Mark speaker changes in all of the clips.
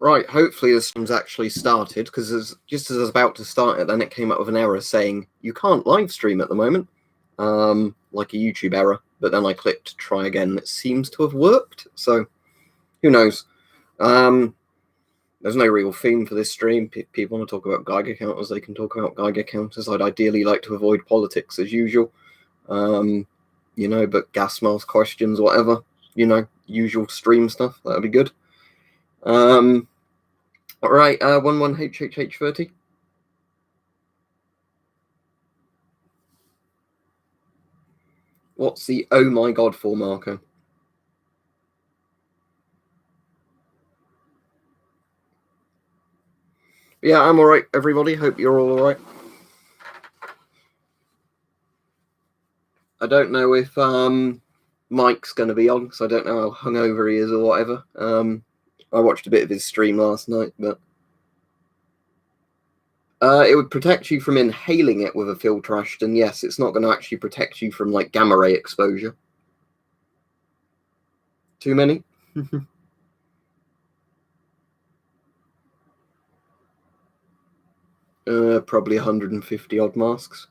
Speaker 1: Right, hopefully this one's actually started, because just as I was about to start it, then it came up with an error saying, you can't live stream at the moment, like a YouTube error, but then I clicked try again, and it seems to have worked, so who knows. There's no real theme for this stream. People want to talk about Geiger counters, they can talk about Geiger counters. I'd ideally like to avoid politics as usual, but gas mask questions, whatever, usual stream stuff, that'd be good. All right, 11HHH30. What's the oh my god for marker? Yeah, I'm all right, everybody. Hope you're all right. I don't know if Mike's going to be on, because I don't know how hungover he is or whatever. I watched a bit of his stream last night, but it would protect you from inhaling it with a filter, Ashton. Yes, it's not going to actually protect you from like gamma ray exposure. Too many? Probably 150 odd masks.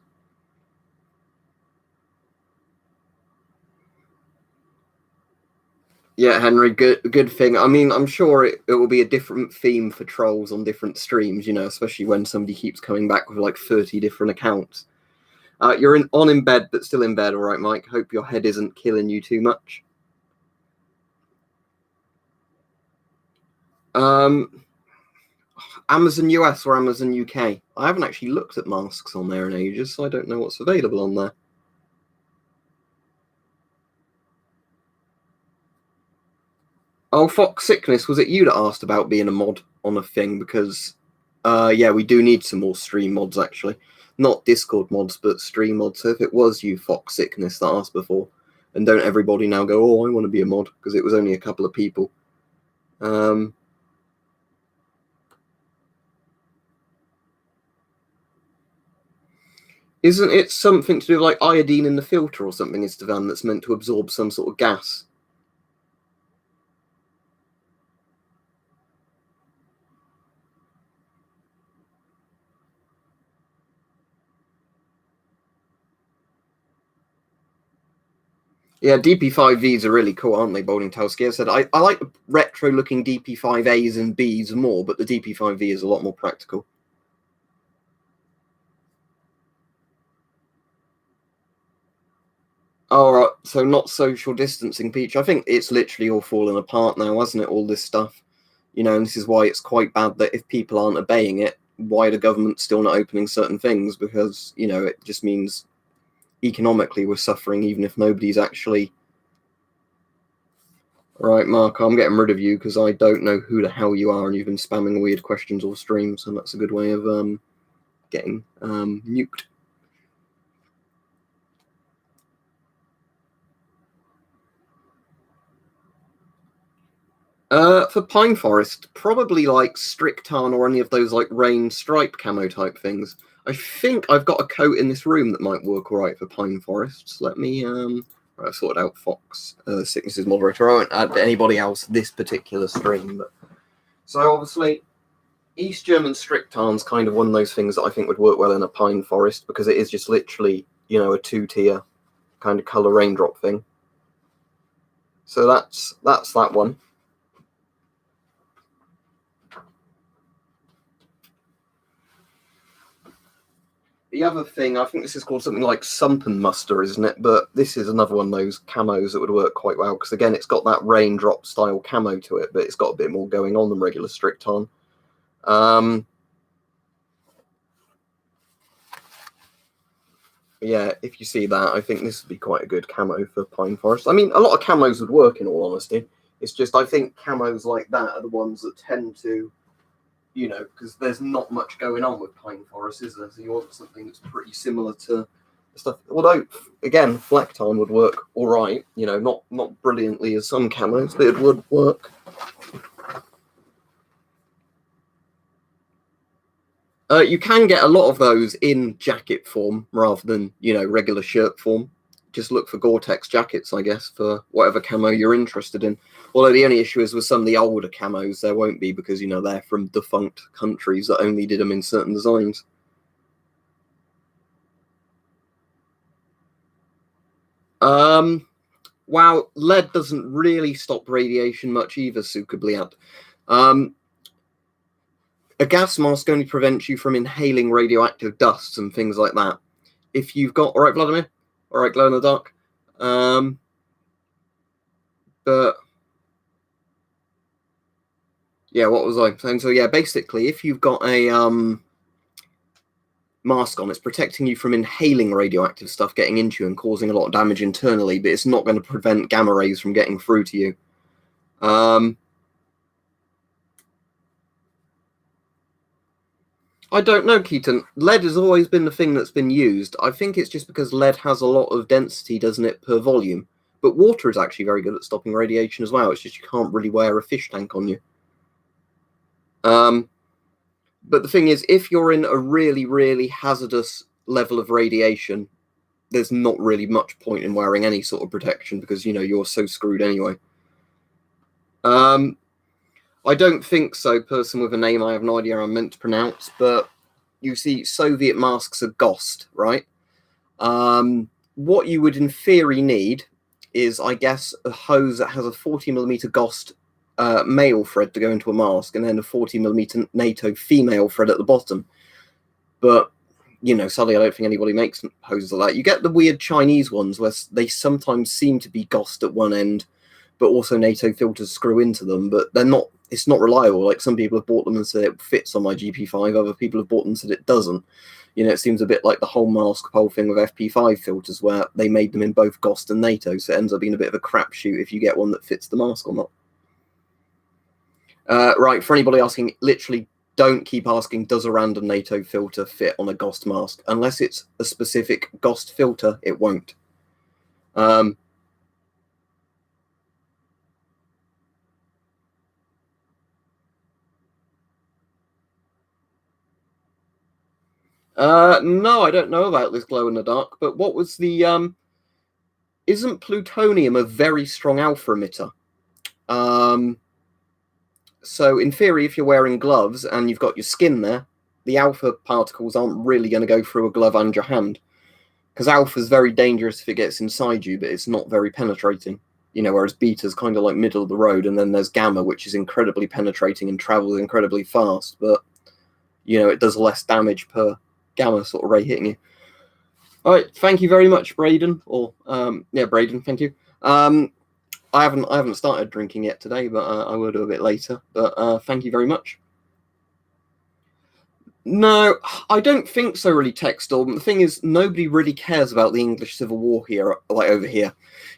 Speaker 1: Yeah, Henry, good thing. I mean, I'm sure it will be a different theme for trolls on different streams, especially when somebody keeps coming back with like 30 different accounts. You're in bed, but still in bed, all right, Mike? Hope your head isn't killing you too much. Amazon US or Amazon UK? I haven't actually looked at masks on there in ages, so I don't know what's available on there. Oh, Fox Sickness, was it you that asked about being a mod on a thing? Because, yeah, we do need some more stream mods, actually. Not Discord mods, but stream mods. So if it was you, Fox Sickness, that asked before, and don't everybody now go, oh, I want to be a mod, because it was only a couple of people. Isn't it something to do with like iodine in the filter or something, Istvan, that's meant to absorb some sort of gas? Yeah, DP5Vs are really cool, aren't they, Bowling Towski? I said I like the retro-looking DP5As and Bs more, but the DP5V is a lot more practical. All right, so not social distancing, Peach. I think it's literally all falling apart now, hasn't it, all this stuff? And this is why it's quite bad that if people aren't obeying it, why the government's still not opening certain things, because, it just means economically we're suffering even if nobody's actually... Right, Mark, I'm getting rid of you because I don't know who the hell you are and you've been spamming weird questions or streams, and that's a good way of getting nuked. For Pine Forest, probably like Strictarn or any of those like rain stripe camo type things. I think I've got a coat in this room that might work all right for Pine Forests. Let me I've sorted out Fox Sickness's moderator. I won't add anybody else this particular stream, but so obviously East German Strictarn's kind of one of those things that I think would work well in a Pine Forest, because it is just literally, a 2-tier kind of color raindrop thing. So that's that one. The other thing, I think this is called something like Sumpen Muster, isn't it? But this is another one of those camos that would work quite well, because again, it's got that raindrop style camo to it, but it's got a bit more going on than regular Strictarn. Yeah, if you see that, I think this would be quite a good camo for Pine Forest. I mean, a lot of camos would work, in all honesty. It's just, I think camos like that are the ones that tend to, because there's not much going on with Pine Forest, is there? So you want something that's pretty similar to the stuff. Although, again, Flecktime would work all right. Not brilliantly as some camos, but it would work. You can get a lot of those in jacket form rather than, regular shirt form. just look for Gore-Tex jackets, I guess, for whatever camo you're interested in. Although the only issue is with some of the older camos, there won't be because, you know, they're from defunct countries that only did them in certain designs. Wow, lead doesn't really stop radiation much either, Sukabliad. A gas mask only prevents you from inhaling radioactive dusts and things like that. If you've got... All right, Vladimir? All right, glow in the dark? But... yeah, what was I saying? So, yeah, basically, if you've got a mask on, it's protecting you from inhaling radioactive stuff getting into you and causing a lot of damage internally, but it's not going to prevent gamma rays from getting through to you. I don't know, Keaton. Lead has always been the thing that's been used. I think it's just because lead has a lot of density, doesn't it, per volume. But water is actually very good at stopping radiation as well. It's just you can't really wear a fish tank on you. But the thing is, if you're in a really, really hazardous level of radiation, there's not really much point in wearing any sort of protection because, you know, you're so screwed anyway. I don't think so, person with a name I have no idea I'm meant to pronounce, but you see, Soviet masks are GOST, right? What you would in theory need is, I guess, a hose that has a 40mm GOST male thread to go into a mask, and then a 40mm NATO female thread at the bottom. But, you know, sadly, I don't think anybody makes hoses like that. You get the weird Chinese ones where they sometimes seem to be GOST at one end, but also NATO filters screw into them, but they're not. It's not reliable. Like, some people have bought them and said it fits on my GP5. Other people have bought them and said it doesn't. You know, it seems a bit like the whole mask pole thing with FP5 filters, where they made them in both GOST and NATO, so it ends up being a bit of a crapshoot if you get one that fits the mask or not. Right, for anybody asking, literally don't keep asking, does a random NATO filter fit on a GOST mask? Unless it's a specific GOST filter, it won't. No, I don't know about this glow in the dark, but what was the, isn't plutonium a very strong alpha emitter? So in theory, if you're wearing gloves and you've got your skin there, the alpha particles aren't really going to go through a glove and your hand. Because alpha is very dangerous if it gets inside you, but it's not very penetrating. You know, whereas beta's kind of like middle of the road, and then there's gamma, which is incredibly penetrating and travels incredibly fast, but, you know, it does less damage per gamma sort of ray hitting you. All right, thank you very much, Braden. Or yeah, Braden, thank you. I haven't started drinking yet today, but I will do a bit later. But thank you very much. No, I don't think so, really, Techstorm. The thing is, nobody really cares about the English Civil War here, like over here.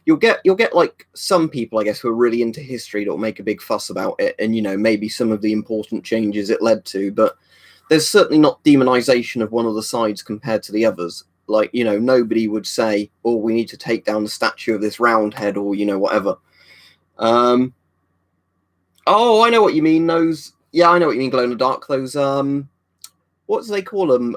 Speaker 1: You'll get like some people, I guess, who are really into history that will make a big fuss about it, and, you know, maybe some of the important changes it led to. But there's certainly not demonization of one of the sides compared to the others. Like, you know, nobody would say, "Oh, we need to take down the statue of this Roundhead," or, you know, whatever. Oh, I know what you mean. Those, yeah, I know what you mean. Glow in the dark. Those, what do they call them?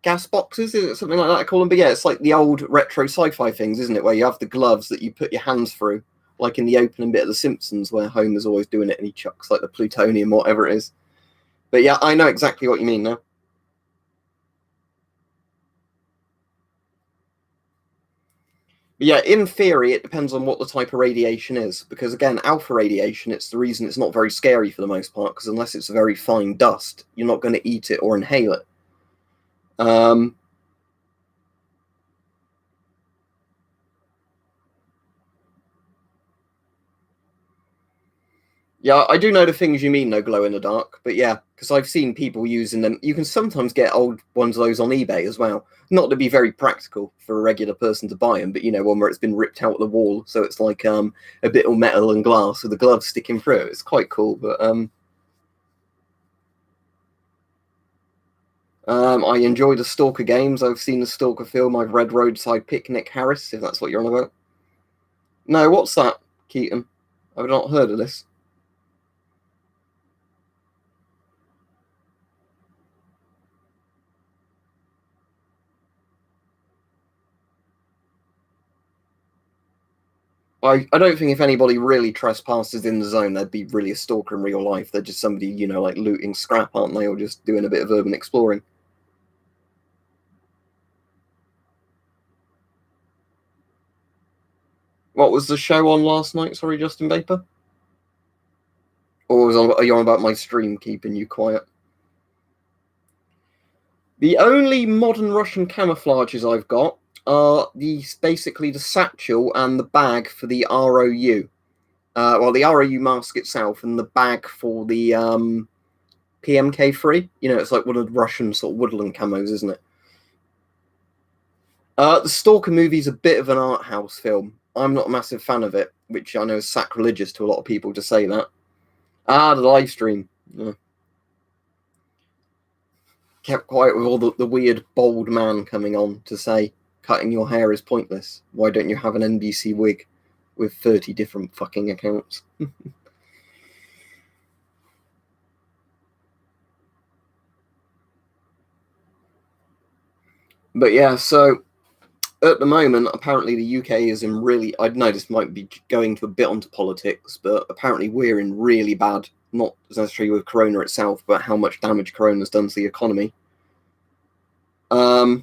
Speaker 1: Gas boxes? Is it something like that? I call them. But yeah, it's like the old retro sci-fi things, isn't it? Where you have the gloves that you put your hands through, like in the opening bit of The Simpsons, where Homer's always doing it and he chucks like the plutonium, whatever it is. But yeah, I know exactly what you mean now. But yeah, in theory, it depends on what the type of radiation is. Because again, alpha radiation, it's the reason it's not very scary for the most part, because unless it's a very fine dust, you're not going to eat it or inhale it. Yeah, I do know the things you mean, though, glow in the dark. But yeah, because I've seen people using them. You can sometimes get old ones of those on eBay as well. Not to be very practical for a regular person to buy them, but, you know, one where it's been ripped out of the wall, so it's like a bit of metal and glass with the gloves sticking through it. It's quite cool, but I enjoy the Stalker games. I've seen the Stalker film. I've read Roadside Picnic, Harris, if that's what you're on about. No, what's that, Keaton? I've not heard of this. I don't think if anybody really trespasses in the zone, they'd be really a stalker in real life. They're just somebody, like looting scrap, aren't they? Or just doing a bit of urban exploring. What was the show on last night? Sorry, Justin Vapor? Or are you on about my stream keeping you quiet? The only modern Russian camouflages I've got are basically the satchel and the bag for the ROU. The ROU mask itself and the bag for the PMK3. It's like one of the Russian sort of woodland camos, isn't it? The Stalker movie's a bit of an art house film. I'm not a massive fan of it, which I know is sacrilegious to a lot of people to say that. The live stream. Yeah. Kept quiet with all the weird bald man coming on to say cutting your hair is pointless. Why don't you have an NBC wig with 30 different fucking accounts? But yeah, so at the moment, apparently the UK is in really, I know this might be going to a bit onto politics, but apparently we're in really bad, not necessarily with Corona itself, but how much damage Corona's done to the economy. But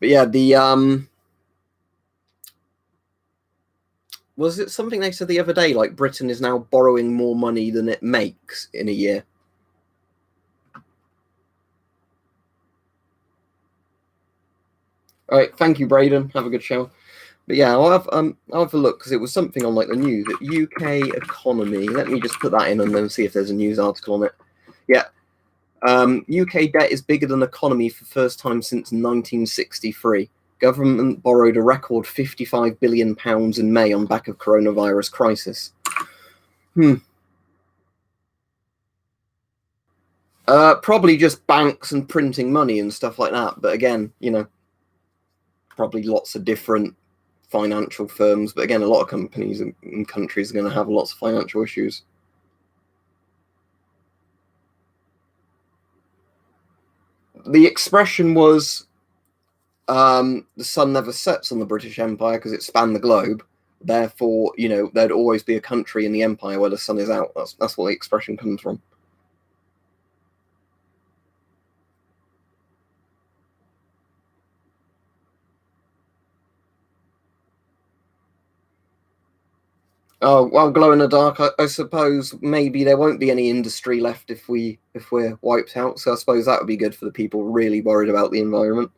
Speaker 1: yeah, was it something they said the other day, like Britain is now borrowing more money than it makes in a year? All right, thank you, Braden. Have a good show. But yeah, I'll have a look because it was something on like the news. UK economy. Let me just put that in and then see if there's a news article on it. Yeah. UK debt is bigger than economy for first time since 1963. Government borrowed a record £55 billion in May on back of coronavirus crisis. Probably just banks and printing money and stuff like that. But again, probably lots of different financial firms. But again, a lot of companies and countries are going to have lots of financial issues. The expression was the sun never sets on the British Empire because it spanned the globe. Therefore, there'd always be a country in the empire where the sun is out. That's what the expression comes from. Oh well, glow in the dark. I suppose maybe there won't be any industry left if we're wiped out. So I suppose that would be good for the people really worried about the environment.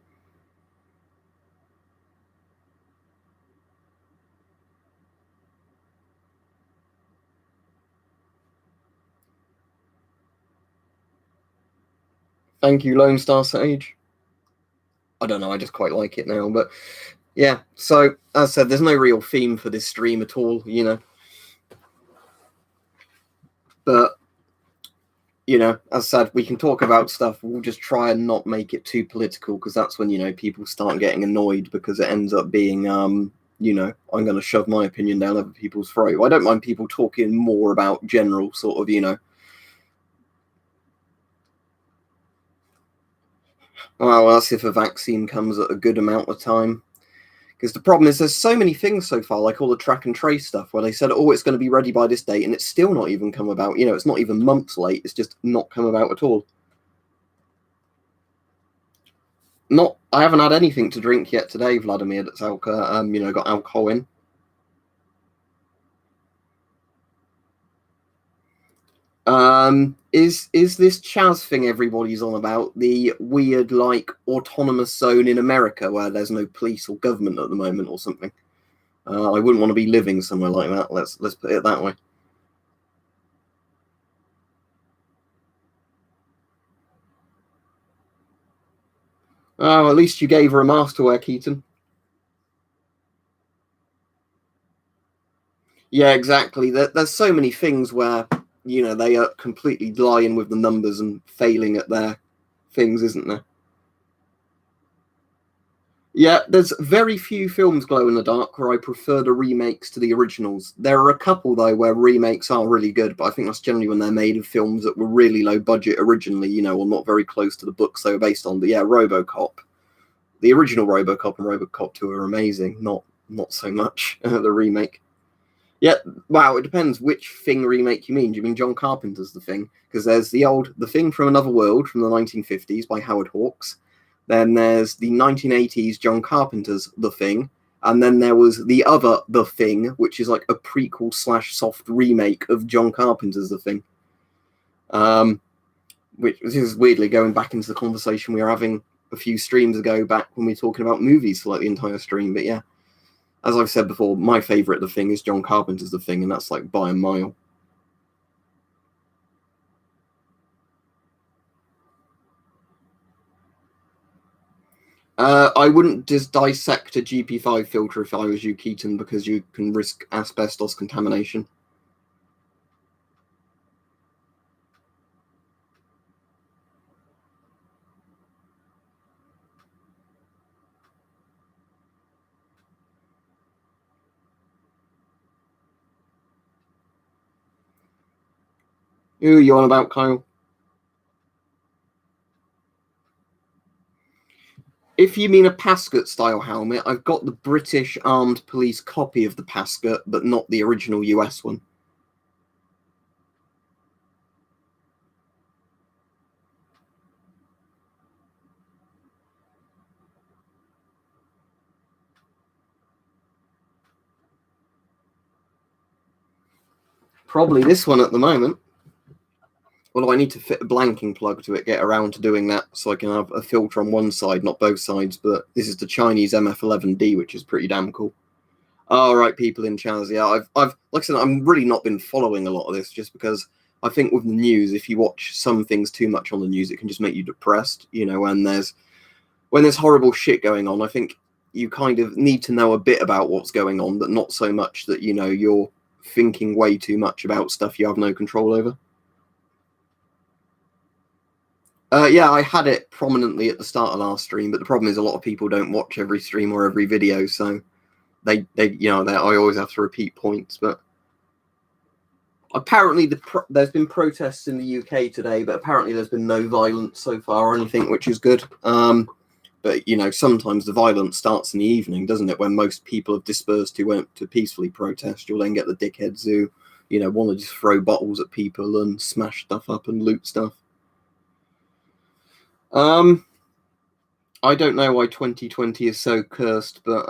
Speaker 1: Thank you, Lone Star Sage. I don't know. I just quite like it now, but yeah. So as I said, there's no real theme for this stream at all. But as I said, we can talk about stuff. We'll just try and not make it too political because that's when people start getting annoyed because it ends up being I'm going to shove my opinion down other people's throat. I don't mind people talking more about general sort of well, that's if a vaccine comes at a good amount of time. Because the problem is there's so many things so far, like all the track and trace stuff, where they said, oh, it's going to be ready by this date, and it's still not even come about. It's not even months late. It's just not come about at all. I haven't had anything to drink yet today, Vladimir, that's got alcohol in. Is this Chaz thing everybody's on about, the weird like autonomous zone in America where there's no police or government at the moment or something? I wouldn't want to be living somewhere like that. Let's put it that way. Oh, at least you gave her a mask to wear, Keaton. Yeah, exactly. There's so many things where they are completely lying with the numbers and failing at their things, isn't there? Yeah, there's very few films glow in the dark where I prefer the remakes to the originals. There are a couple though where remakes are really good, but I think that's generally when they're made of films that were really low budget originally, or not very close to the books they were based on. But yeah, RoboCop, the original RoboCop and RoboCop 2 are amazing. Not not so much the remake. Yeah, wow, it depends which Thing remake you mean. Do you mean John Carpenter's The Thing? Because there's The Thing from Another World from the 1950s by Howard Hawks. Then there's the 1980s John Carpenter's The Thing. And then there was the other The Thing, which is like a prequel / soft remake of John Carpenter's The Thing. Which is weirdly going back into the conversation we were having a few streams ago back when we were talking about movies for like the entire stream. But yeah, as I've said before, my favourite The Thing is John Carpenter's The Thing, and that's like by a mile. I wouldn't just dissect a GP5 filter if I was you, Keaton, because you can risk asbestos contamination. Who are you on about, Kyle? If you mean a Pascot-style helmet, I've got the British Armed Police copy of the Pascot, but not the original US one. Probably this one at the moment. Although I need to fit a blanking plug to it, get around to doing that, so I can have a filter on one side, not both sides. But this is the Chinese MF11D, which is pretty damn cool. All right, people in Chaz, yeah, I've like I said, I'm really not been following a lot of this, just because I think with the news, if you watch some things too much on the news, it can just make you depressed. You know, when there's horrible shit going on, I think you kind of need to know a bit about what's going on, but not so much that you're thinking way too much about stuff you have no control over. Yeah, I had it prominently at the start of last stream, but the problem is a lot of people don't watch every stream or every video, so I always have to repeat points. But apparently there's been protests in the UK today, but apparently there's been no violence so far or anything, which is good. But sometimes the violence starts in the evening, doesn't it? When most people have dispersed who went to peacefully protest, you'll then get the dickheads who want to just throw bottles at people and smash stuff up and loot stuff. I don't know why 2020 is so cursed, but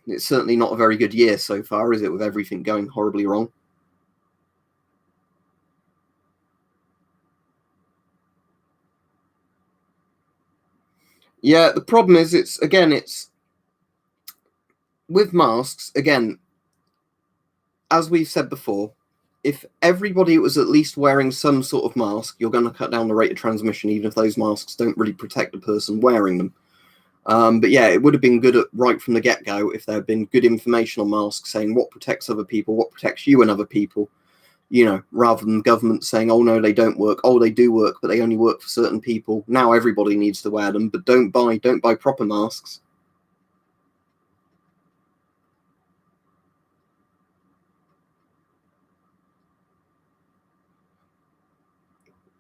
Speaker 1: it's certainly not a very good year so far, is it, with everything going horribly wrong? Yeah, the problem is it's with masks, again, as we've said before, if everybody was at least wearing some sort of mask, you're going to cut down the rate of transmission, even if those masks don't really protect the person wearing them. But yeah, it would have been good right from the get-go if there had been good information on masks saying what protects other people, what protects you and other people, rather than the government saying, oh no, they don't work, oh they do work, but they only work for certain people. Now everybody needs to wear them, but don't buy proper masks.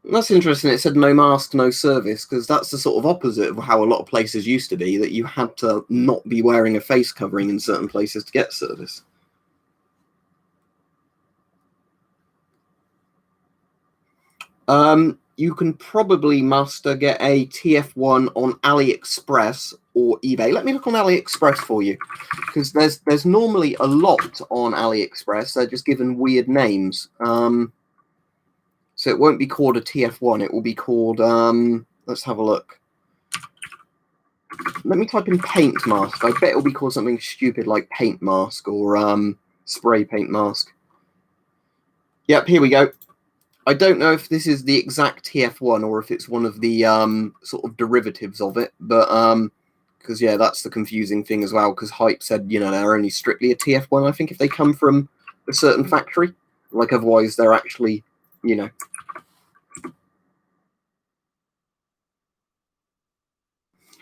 Speaker 1: That's interesting. It said no mask, no service, because that's the sort of opposite of how a lot of places used to be, that you had to not be wearing a face covering in certain places to get service. You can probably get a TF1 on AliExpress or eBay. Let me look on AliExpress for you, because there's normally a lot on AliExpress. They're just given weird names. So it won't be called a TF1. It will be called, let's have a look. Let me type in paint mask. I bet it'll be called something stupid like paint mask or spray paint mask. Yep, here we go. I don't know if this is the exact TF1 or if it's one of the sort of derivatives of it, but because yeah, that's the confusing thing as well, because Hype said, they're only strictly a TF1, I think, if they come from a certain factory. Like, otherwise they're actually,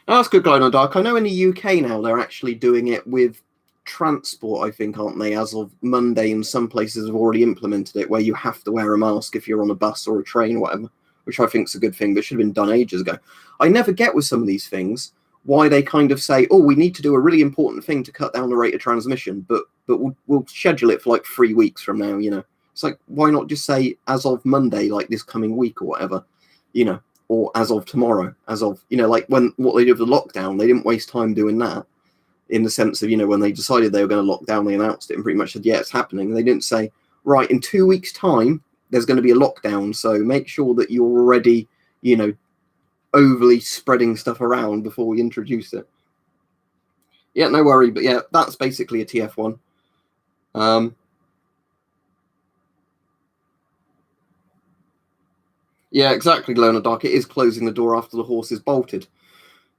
Speaker 1: Oh, that's good, Glow in the Dark. I know in the UK now they're actually doing it with transport, I think, aren't they? As of Monday, and some places have already implemented it where you have to wear a mask if you're on a bus or a train or whatever, which I think is a good thing, but should have been done ages ago. I never get with some of these things why they kind of say, oh, we need to do a really important thing to cut down the rate of transmission, but we'll schedule it for like 3 weeks from now, you know. It's like, why not just say as of Monday, like this coming week or whatever, you know, or as of tomorrow, as of, you know, like when what they did with the lockdown, they didn't waste time doing that, in the sense of, you know, when they decided they were going to lock down, they announced it and pretty much said, yeah, it's happening. They didn't say, right, in 2 weeks' time, there's going to be a lockdown, so make sure that you're already, you know, overly spreading stuff around before we introduce it. Yeah, no worry, but yeah, that's basically a TF1. Yeah, exactly, Glow in the Dark. It is closing the door after the horse is bolted.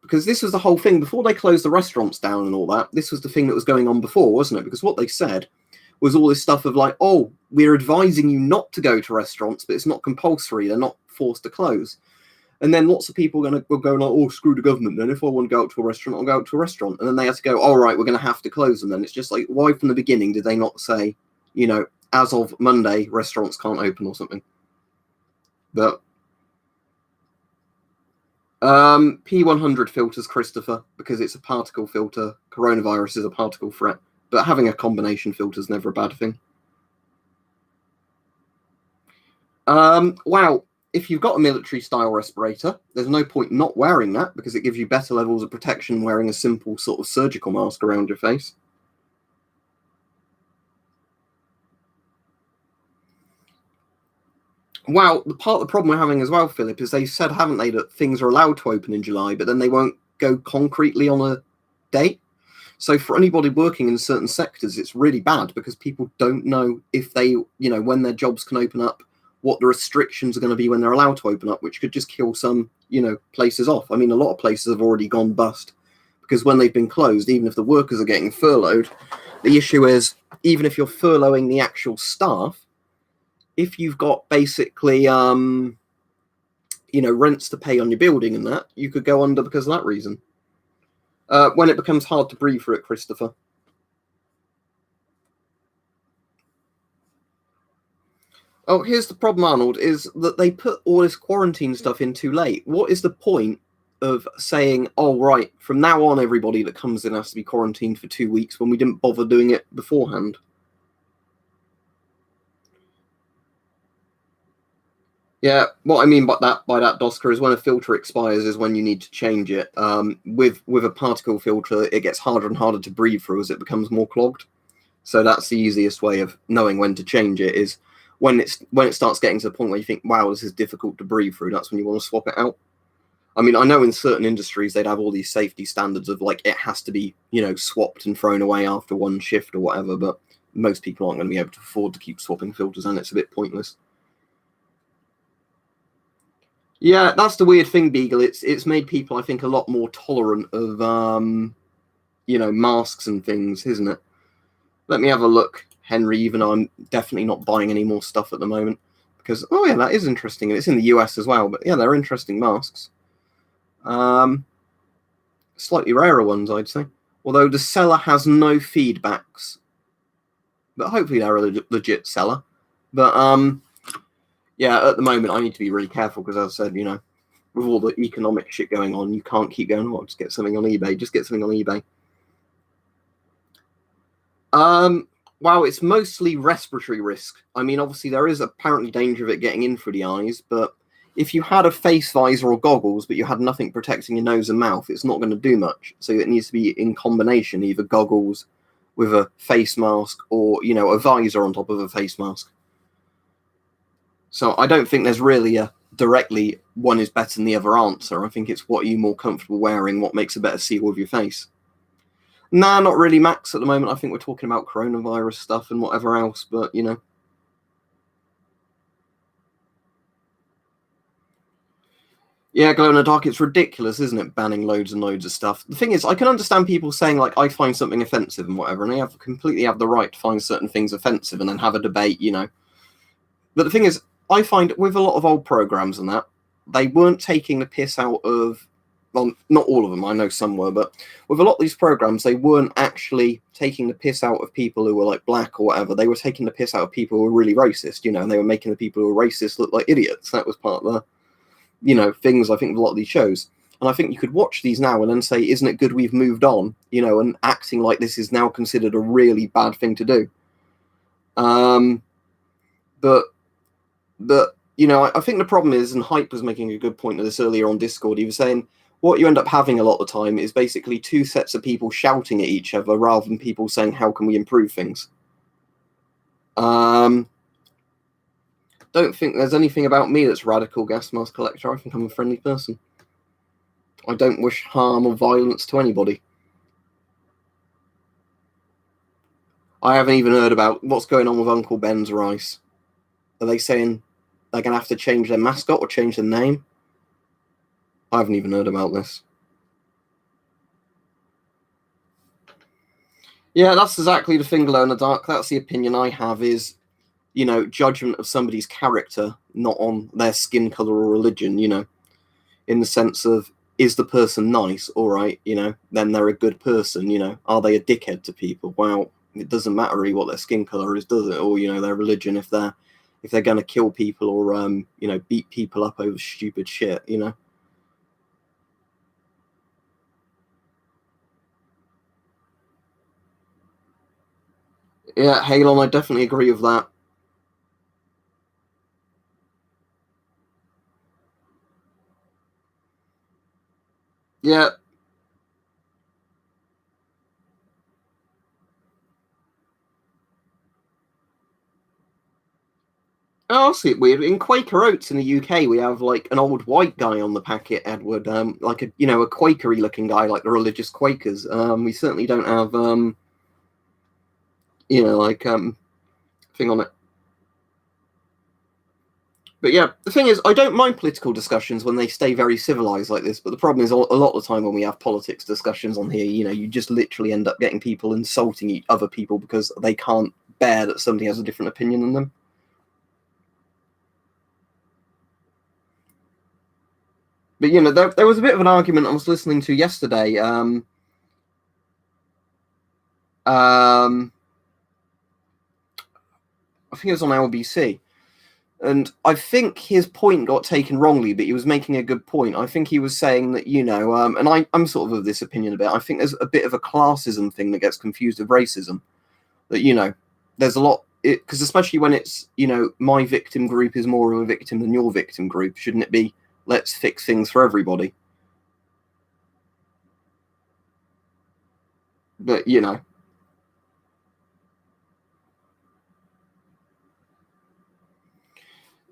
Speaker 1: Because this was the whole thing. Before they closed the restaurants down and all that, this was the thing that was going on before, wasn't it? Because what they said was all this stuff of like, oh, we're advising you not to go to restaurants, but it's not compulsory. They're not forced to close. And then lots of people were going like, oh, screw the government. Then if I want to go out to a restaurant, I'll go out to a restaurant. And then they had to go, all right, we're going to have to close them. Then it's just like, why from the beginning did they not say, you know, as of Monday, restaurants can't open or something? But P100 filters, Christopher, because it's a particle filter. Coronavirus is a particle threat, but having a combination filter is never a bad thing. Wow, if you've got a military-style respirator, there's no point not wearing that because it gives you better levels of protection wearing a simple sort of surgical mask around your face. Wow, the problem we're having as well, Philip, is they said, haven't they, that things are allowed to open in July, but then they won't go concretely on a date. So for anybody working in certain sectors, it's really bad because people don't know if they, you know, when their jobs can open up, what the restrictions are going to be when they're allowed to open up, which could just kill some, you know, places off. I mean, a lot of places have already gone bust because when they've been closed, even if the workers are getting furloughed, the issue is, even if you're furloughing the actual staff, if you've got basically, you know, rents to pay on your building and that, you could go under because of that reason. When it becomes hard to breathe for it, Christopher. Oh, here's the problem, Arnold, is that they put all this quarantine stuff in too late. What is the point of saying, oh, right, from now on, everybody that comes in has to be quarantined for 2 weeks when we didn't bother doing it beforehand? Yeah, what I mean by that, Dosker, is when a filter expires is when you need to change it. With a particle filter, it gets harder and harder to breathe through as it becomes more clogged. So that's the easiest way of knowing when to change it, is when it starts getting to the point where you think, wow, this is difficult to breathe through. That's when you want to swap it out. I mean, I know in certain industries they'd have all these safety standards of like it has to be, you know, swapped and thrown away after one shift or whatever, but most people aren't going to be able to afford to keep swapping filters, and it's a bit pointless. Yeah, that's the weird thing, Beagle. It's made people, I think, a lot more tolerant of you know, masks and things, isn't it? Let me have a look, Henry, even though I'm definitely not buying any more stuff at the moment. Because, oh yeah, that is interesting. And it's in the US as well, but yeah, they're interesting masks. Slightly rarer ones, I'd say. Although the seller has no feedbacks. But hopefully they're a legit seller. But yeah, at the moment I need to be really careful because, as I said, you know, with all the economic shit going on, you can't keep going, oh, just get something on eBay. Just get something on eBay. Wow, it's mostly respiratory risk. I mean, obviously there is apparently danger of it getting in through the eyes, but if you had a face visor or goggles, but you had nothing protecting your nose and mouth, it's not going to do much. So it needs to be in combination, either goggles with a face mask or, you know, a visor on top of a face mask. So I don't think there's really a directly one is better than the other answer. I think it's what you're more comfortable wearing, what makes a better seal with your face. Nah, not really, Max, at the moment. I think we're talking about coronavirus stuff and whatever else, but, you know. Yeah, Glow in the Dark, it's ridiculous, isn't it, banning loads and loads of stuff. The thing is, I can understand people saying, like, I find something offensive and whatever, and they completely have the right to find certain things offensive and then have a debate, you know. But the thing is, I find with a lot of old programs and that, they weren't taking the piss out of, well, not all of them, I know some were, but with a lot of these programs, they weren't actually taking the piss out of people who were like black or whatever. They were taking the piss out of people who were really racist, you know, and they were making the people who were racist look like idiots. That was part of the, you know, things I think of a lot of these shows. And I think you could watch these now and then say, isn't it good we've moved on, and acting like this is now considered a really bad thing to do. But I think the problem is, and Hype was making a good point of this earlier on Discord, he was saying what you end up having a lot of the time is basically two sets of people shouting at each other rather than people saying, how can we improve things? Don't think there's anything about me that's radical, gas mask collector. I think I'm a friendly person. I don't wish harm or violence to anybody. I haven't even heard about what's going on with Uncle Ben's rice. Are they saying they're going to have to change their mascot or change their name? I haven't even heard about this. Yeah, that's exactly the thing, Glow in the Dark. That's the opinion I have is, judgment of somebody's character, not on their skin color or religion, in the sense of, is the person nice? All right, then they're a good person, Are they a dickhead to people? Well, it doesn't matter really what their skin color is, does it? Or, their religion, if they're going to kill people or, beat people up over stupid shit, Yeah, Halon, I definitely agree with that. Yeah. Oh, I see it weird. In Quaker Oats in the UK, we have like an old white guy on the packet, Edward, like a Quakery looking guy, like the religious Quakers. We certainly don't have thing on it. But yeah, the thing is, I don't mind political discussions when they stay very civilized like this. But the problem is, a lot of the time when we have politics discussions on here, you just literally end up getting people insulting other people because they can't bear that somebody has a different opinion than them. But there was a bit of an argument I was listening to yesterday. I think it was on LBC. And I think his point got taken wrongly, but he was making a good point. I think he was saying that, and I'm sort of this opinion a bit. I think there's a bit of a classism thing that gets confused with racism. That, there's a lot, because especially when it's, my victim group is more of a victim than your victim group, shouldn't it be, let's fix things for everybody? But,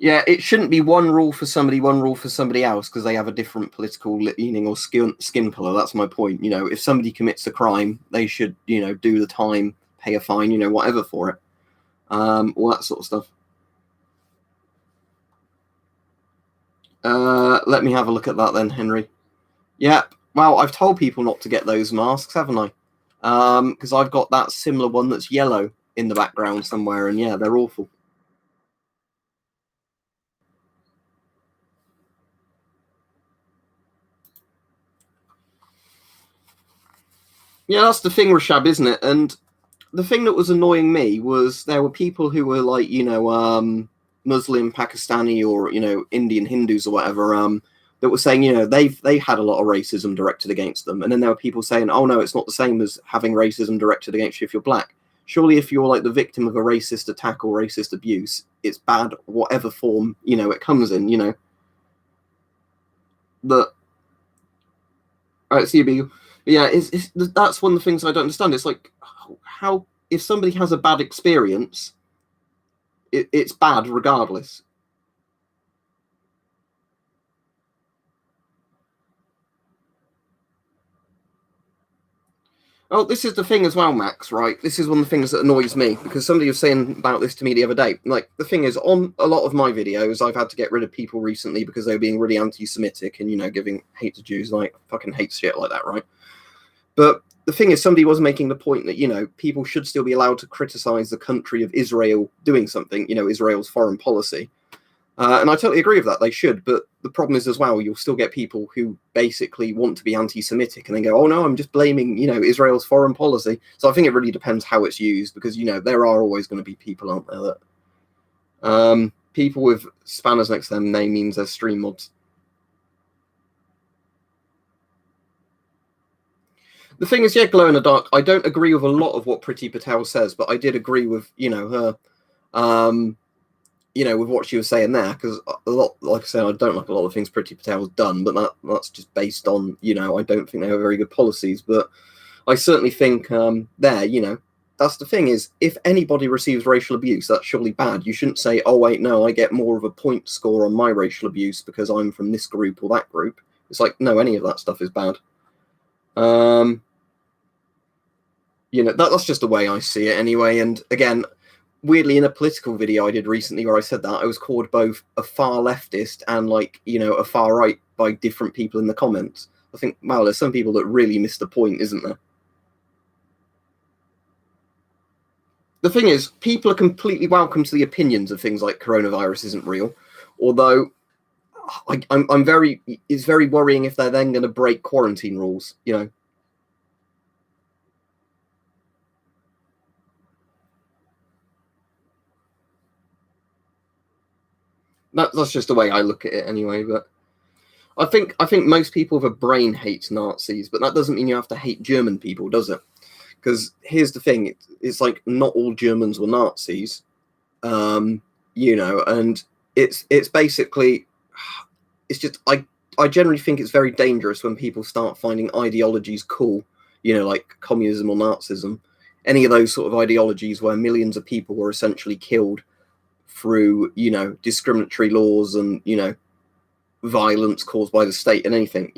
Speaker 1: yeah, it shouldn't be one rule for somebody, one rule for somebody else because they have a different political leaning or skin color. That's my point. If somebody commits a crime, they should, do the time, pay a fine, whatever for it. All that sort of stuff. Let me have a look at that then, Henry. Yeah, well, I've told people not to get those masks, haven't I? Because I've got that similar one that's yellow in the background somewhere, and yeah, they're awful. Yeah, that's the thing, Rashab, isn't it? And the thing that was annoying me was there were people who were like, Muslim, Pakistani, or Indian Hindus or whatever, that were saying, they had a lot of racism directed against them, and then there were people saying, oh no, it's not the same as having racism directed against you if you're black. Surely, if you're like the victim of a racist attack or racist abuse, it's bad, whatever form it comes in. But right, CB, yeah, that's one of the things I don't understand. It's like how if somebody has a bad experience, it's bad regardless. Oh, this is the thing as well, Max, right? This is one of the things that annoys me because somebody was saying about this to me the other day. Like, the thing is, on a lot of my videos, I've had to get rid of people recently because they were being really anti Semitic and, giving hate to Jews. Like, fucking hate shit like that, right? But the thing is, somebody was making the point that, people should still be allowed to criticize the country of Israel doing something, Israel's foreign policy. And I totally agree with that. They should. But the problem is as well, you'll still get people who basically want to be anti-Semitic and then go, oh, no, I'm just blaming, Israel's foreign policy. So I think it really depends how it's used because, there are always going to be people out there that people with spanners next to them name means they're stream mods. The thing is, yeah, Glow in the Dark, I don't agree with a lot of what Priti Patel says, but I did agree with, her, with what she was saying there, because a lot, like I said, I don't like a lot of things Priti Patel's done, but that's just based on, I don't think they have very good policies, but I certainly think that's the thing is, if anybody receives racial abuse, that's surely bad. You shouldn't say, oh, wait, no, I get more of a point score on my racial abuse because I'm from this group or that group. It's like, no, any of that stuff is bad. That's just the way I see it anyway. And again, weirdly, in a political video I did recently where I said that, I was called both a far leftist and a far right by different people in the comments. I think, wow, there's some people that really miss the point, isn't there? The thing is, people are completely welcome to the opinions of things like coronavirus isn't real, although it's very worrying if they're then going to break quarantine rules, That's just the way I look at it anyway. But I think most people with a brain hate Nazis, but that doesn't mean you have to hate German people, does it? Because here's the thing: it's like not all Germans were Nazis, and it's basically it's just I generally think it's very dangerous when people start finding ideologies cool, like communism or Nazism, any of those sort of ideologies where millions of people were essentially killed through discriminatory laws and violence caused by the state and anything.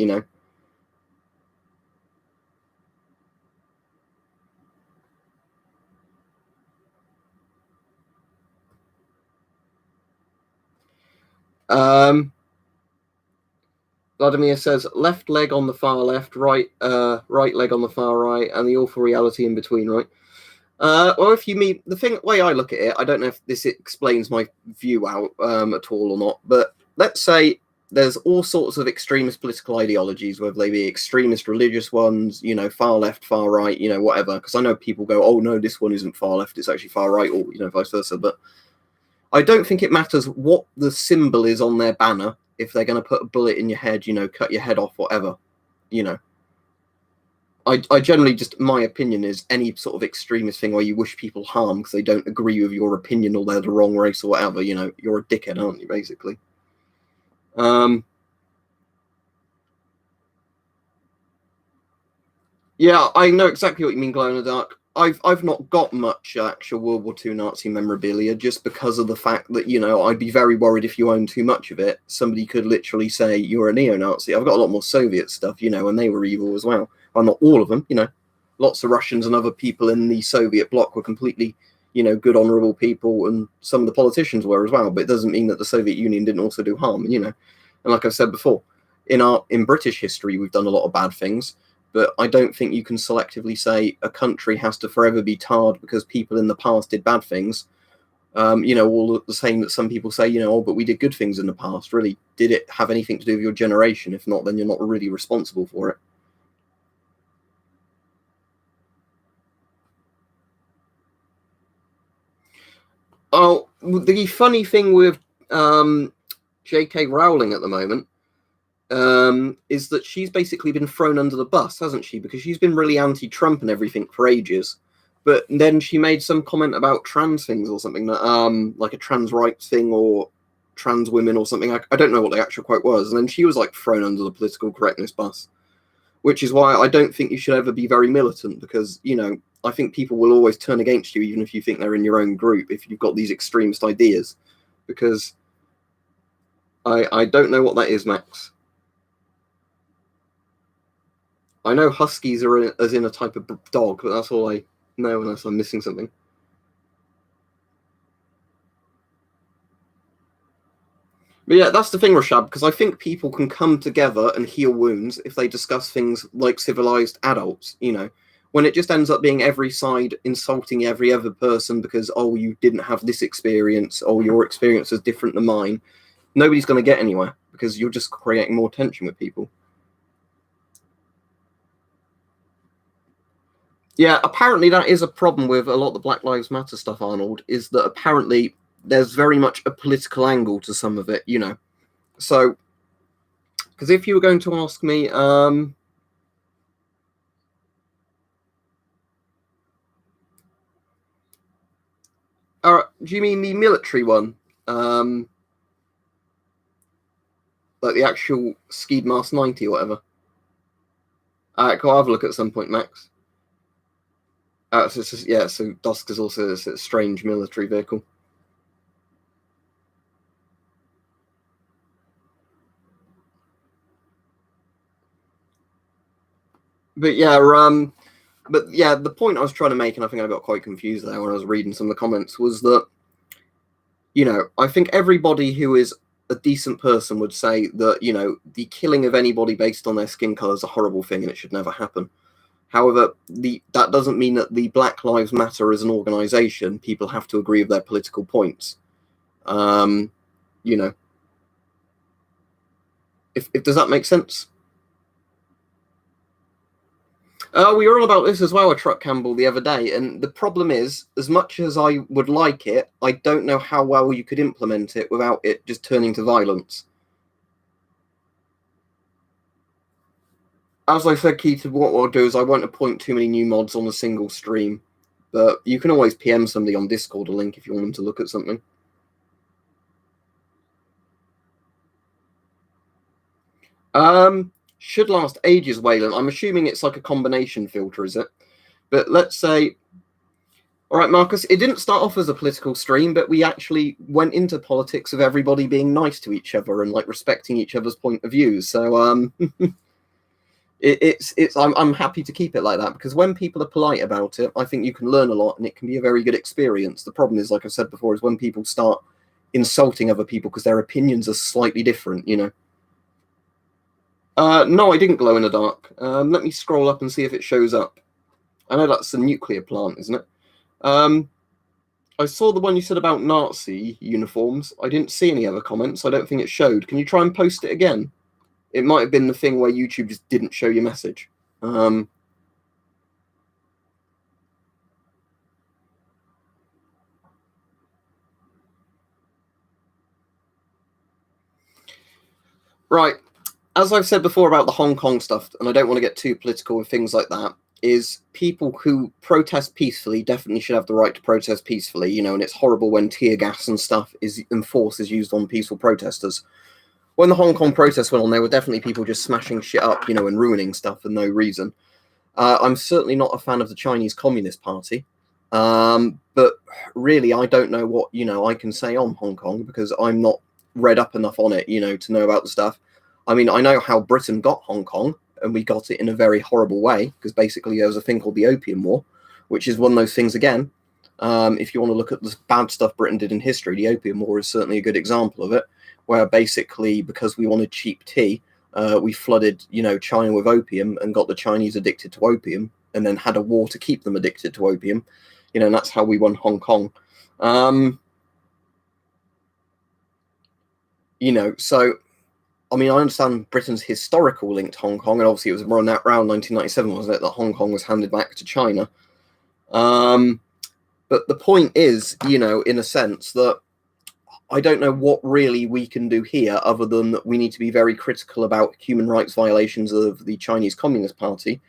Speaker 1: Vladimir says left leg on the far left, right leg on the far right, and the awful reality in between, right? Well, if you mean the way I look at it, I don't know if this explains my view out at all or not, but let's say there's all sorts of extremist political ideologies, whether they be extremist religious ones, far left, far right, whatever. Because I know people go, oh no, this one isn't far left, it's actually far right, or vice versa. But I don't think it matters what the symbol is on their banner if they're going to put a bullet in your head, cut your head off, whatever, I generally just, my opinion is any sort of extremist thing where you wish people harm because they don't agree with your opinion or they're the wrong race or whatever, you're a dickhead, aren't you, basically? Yeah, I know exactly what you mean, Glow in the Dark. I've not got much actual World War II Nazi memorabilia just because of the fact that, I'd be very worried if you own too much of it. Somebody could literally say you're a neo-Nazi. I've got a lot more Soviet stuff, and they were evil as well. Well, not all of them, Lots of Russians and other people in the Soviet bloc were completely, good, honourable people, and some of the politicians were as well. But it doesn't mean that the Soviet Union didn't also do harm, And like I've said before, in British history, we've done a lot of bad things. But I don't think you can selectively say a country has to forever be tarred because people in the past did bad things. All the same that some people say, but we did good things in the past. Really, did it have anything to do with your generation? If not, then you're not really responsible for it. Oh, the funny thing with J.K. Rowling at the moment is that she's basically been thrown under the bus, hasn't she? Because she's been really anti-Trump and everything for ages. But then she made some comment about trans things or something, like a trans rights thing or trans women or something. I don't know what the actual quote was. And then she was thrown under the political correctness bus, which is why I don't think you should ever be very militant because, I think people will always turn against you, even if you think they're in your own group, if you've got these extremist ideas. Because I don't know what that is, Max. I know huskies are as in a type of dog, but that's all I know unless I'm missing something. But yeah, that's the thing, Rashad, because I think people can come together and heal wounds if they discuss things like civilized adults, when it just ends up being every side insulting every other person because, oh, you didn't have this experience, or your experience is different than mine. Nobody's going to get anywhere because you're just creating more tension with people. Yeah, apparently that is a problem with a lot of the Black Lives Matter stuff, Arnold, is that apparently there's very much a political angle to some of it, So, because if you were going to ask me, Do you mean the military one? Like the actual Skeed Mars 90 or whatever? Go have a look at some point, Max. So Dusk is also a strange military vehicle. But yeah, the point I was trying to make, and I think I got quite confused there when I was reading some of the comments, was that, I think everybody who is a decent person would say that, the killing of anybody based on their skin color is a horrible thing and it should never happen. However, that doesn't mean that the Black Lives Matter as an organization, people have to agree with their political points. If does that make sense? We were on about this as well at Truck Campbell the other day, and the problem is, as much as I would like it, I don't know how well you could implement it without it just turning to violence. As I said, Keith, what I'll do is I won't appoint too many new mods on a single stream, but you can always PM somebody on Discord a link if you want them to look at something. Should last ages, Wayland. I'm assuming it's like a combination filter, is it? But let's say, all right, Marcus, it didn't start off as a political stream, but we actually went into politics of everybody being nice to each other and like respecting each other's point of view. So I'm happy to keep it like that, because when people are polite about it, I think you can learn a lot and it can be a very good experience. The problem is, like I said before, is when people start insulting other people because their opinions are slightly different, No, I didn't glow in the dark. Let me scroll up and see if it shows up. I know that's a nuclear plant, isn't it? I saw the one you said about Nazi uniforms. I didn't see any other comments. I don't think it showed. Can you try and post it again? It might have been the thing where YouTube just didn't show your message. Right. As I've said before about the Hong Kong stuff, and I don't want to get too political with things like that, is people who protest peacefully definitely should have the right to protest peacefully, and it's horrible when tear gas and stuff and force is used on peaceful protesters. When the Hong Kong protests went on, there were definitely people just smashing shit up, and ruining stuff for no reason. I'm certainly not a fan of the Chinese Communist Party, but really I don't know what, I can say on Hong Kong, because I'm not read up enough on it, to know about the stuff. I mean, I know how Britain got Hong Kong, and we got it in a very horrible way, because basically there was a thing called the Opium War, which is one of those things, again, if you want to look at the bad stuff Britain did in history, the Opium War is certainly a good example of it, where basically, because we wanted cheap tea, we flooded, China with opium and got the Chinese addicted to opium, and then had a war to keep them addicted to opium, and that's how we won Hong Kong. So I mean, I understand Britain's historical link to Hong Kong, and obviously it was around 1997, wasn't it, that Hong Kong was handed back to China. But the point is, in a sense, that I don't know what really we can do here, other than that we need to be very critical about human rights violations of the Chinese Communist Party.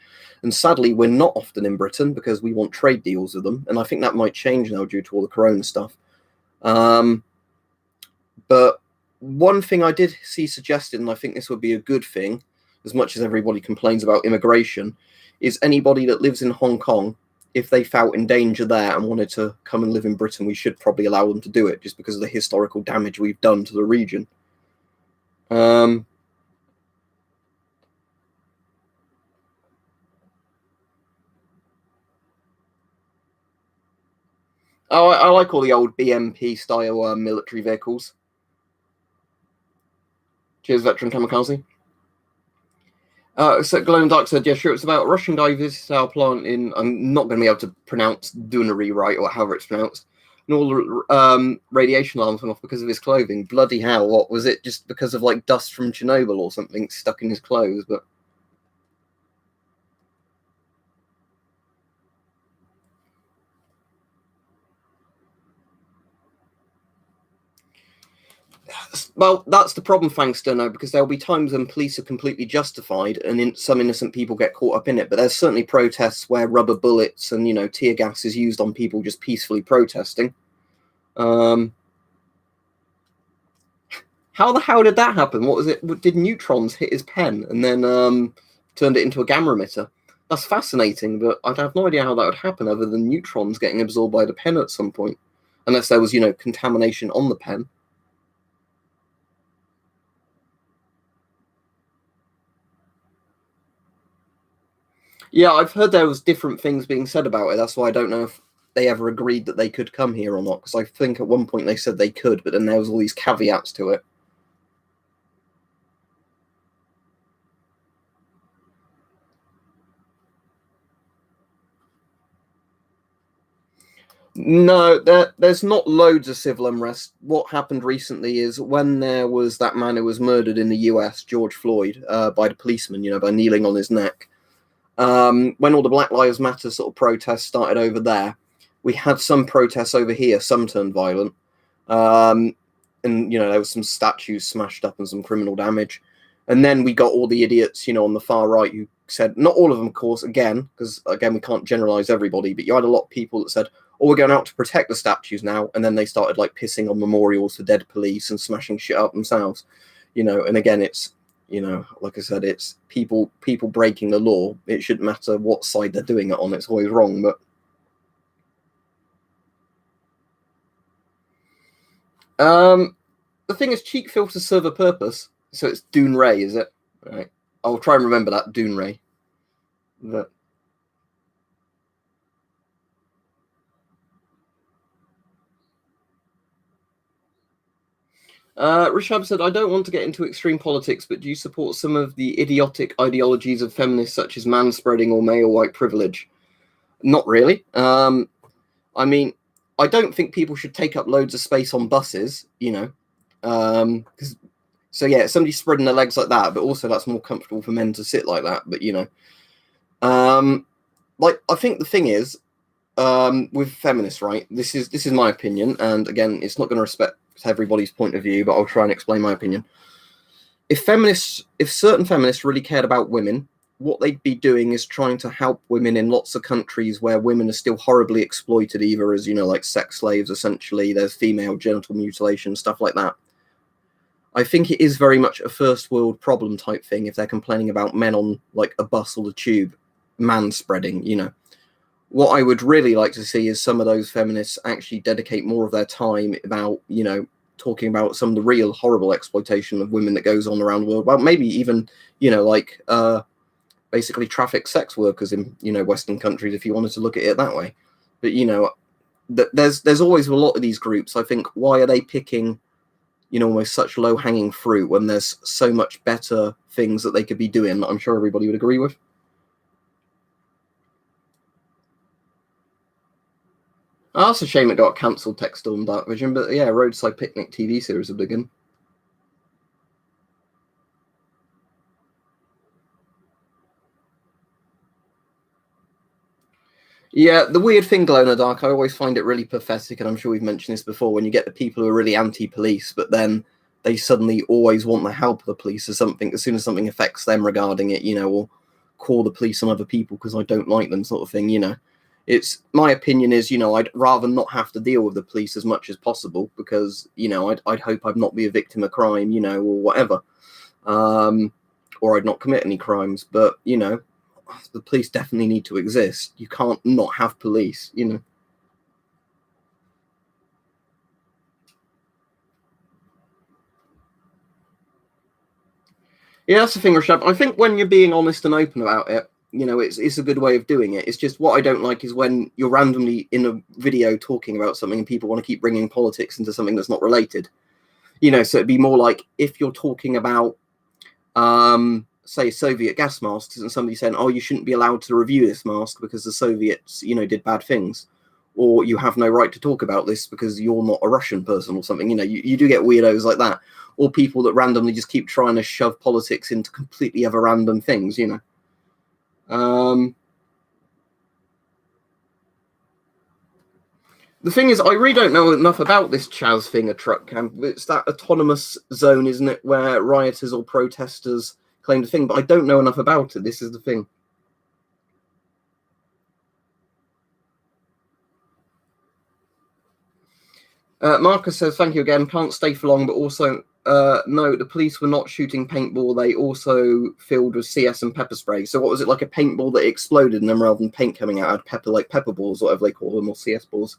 Speaker 1: And sadly, we're not often in Britain because we want trade deals with them. And I think that might change now due to all the corona stuff. But one thing I did see suggested, and I think this would be a good thing, as much as everybody complains about immigration, is anybody that lives in Hong Kong, if they felt in danger there and wanted to come and live in Britain, we should probably allow them to do it, just because of the historical damage we've done to the region. I like all the old BMP style military vehicles. Cheers, veteran kamikaze. So Glow Dark said, yeah, sure, it's about a Russian guy visited our plant in, I'm not going to be able to pronounce, doing a rewrite or however it's pronounced, and all the radiation alarms went off because of his clothing. Bloody hell, what was it? Just because of like dust from Chernobyl or something stuck in his clothes? But well, that's the problem, thanks to no, because there'll be times when police are completely justified and some innocent people get caught up in it. But there's certainly protests where rubber bullets and tear gas is used on people just peacefully protesting. Um, how the hell did that happen? What was it? Did neutrons hit his pen and then turned it into a gamma emitter? That's fascinating, but I'd have no idea how that would happen other than neutrons getting absorbed by the pen at some point. Unless there was, contamination on the pen. Yeah, I've heard there was different things being said about it. That's why I don't know if they ever agreed that they could come here or not. Because I think at one point they said they could, but then there was all these caveats to it. No, there's not loads of civil unrest. What happened recently is when there was that man who was murdered in the US, George Floyd, by the policeman, by kneeling on his neck. When all the Black Lives Matter sort of protests started over there, we had some protests over here. Some turned violent, um, and there was some statues smashed up and some criminal damage. And then we got all the idiots, on the far right who said, not all of them, of course, because again we can't generalize everybody, but you had a lot of people that said, "Oh, we're going out to protect the statues now," and then they started like pissing on memorials for dead police and smashing shit up themselves, And again, it's like I said, it's people breaking the law. It shouldn't matter what side they're doing it on. It's always wrong. But the thing is, cheek filters serve a purpose. So it's Dune Ray, is it? Right. I'll try and remember that, Dune Ray. But Rishab said, "I don't want to get into extreme politics, but do you support some of the idiotic ideologies of feminists, such as manspreading or male white privilege?" Not really. I mean, I don't think people should take up loads of space on buses, so yeah, somebody's spreading their legs like that, but also that's more comfortable for men to sit like that. But like I think the thing is, with feminists, right? This is my opinion, and again, it's not going to respect everybody's point of view, but I'll try and explain my opinion. If certain feminists really cared about women, what they'd be doing is trying to help women in lots of countries where women are still horribly exploited, either as like sex slaves. Essentially, there's female genital mutilation, stuff like that. I think it is very much a first world problem type thing if they're complaining about men on like a bus or the tube manspreading. What I would really like to see is some of those feminists actually dedicate more of their time about talking about some of the real horrible exploitation of women that goes on around the world. Well, maybe even like basically traffic sex workers in Western countries, if you wanted to look at it that way. But there's always a lot of these groups. I think, why are they picking almost such low hanging fruit when there's so much better things that they could be doing that I'm sure everybody would agree with? Oh, that's a shame it got cancelled, Textile Dark Vision, but yeah, Roadside Picnic TV series will begin. Yeah, the weird thing, Glow in the Dark, I always find it really pathetic, and I'm sure we've mentioned this before, when you get the people who are really anti-police, but then they suddenly always want the help of the police or something, as soon as something affects them regarding it, or call the police on other people because I don't like them, sort of thing. It's my opinion is, I'd rather not have to deal with the police as much as possible because, I'd hope I'd not be a victim of crime, or whatever. Or I'd not commit any crimes. But, the police definitely need to exist. You can't not have police. Yeah, that's the thing, Rashad. I think when you're being honest and open about it, it's a good way of doing it. It's just what I don't like is when you're randomly in a video talking about something and people want to keep bringing politics into something that's not related. So it'd be more like if you're talking about, say, Soviet gas masks, and somebody saying, "Oh, you shouldn't be allowed to review this mask because the Soviets, did bad things," or "You have no right to talk about this because you're not a Russian person," or something. You do get weirdos like that, or people that randomly just keep trying to shove politics into completely other random things. Um, the thing is, I really don't know enough about this Chaz thing, a truck camp. It's that autonomous zone, isn't it, where rioters or protesters claim the thing, but I don't know enough about it. This is the thing. Marcus says, thank you again. Can't stay for long, but also, no, the police were not shooting paintball. They also filled with CS and pepper spray. So what was it, like a paintball that exploded, and then rather than paint coming out, had pepper, like pepper balls, whatever they call them, or CS balls?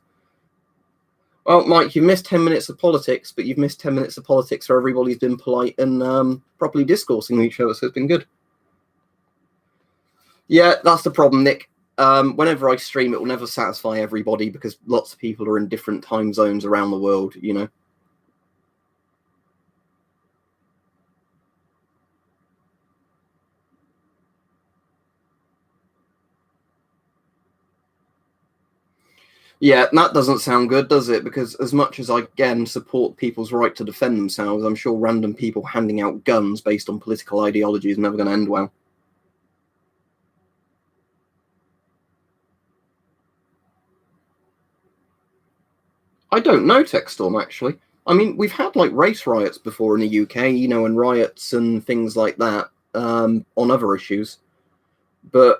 Speaker 1: Well, Mike, you've missed 10 minutes of politics, but you've missed 10 minutes of politics where everybody's been polite and properly discoursing with each other, so it's been good. Yeah, that's the problem, Nick. Whenever I stream, it will never satisfy everybody because lots of people are in different time zones around the world, you know. Yeah, that doesn't sound good, does it? Because as much as I, again, support people's right to defend themselves, I'm sure random people handing out guns based on political ideology is never going to end well. I don't know, Techstorm, actually. I mean, we've had, like, race riots before in the UK, you know, and riots and things like that on other issues. But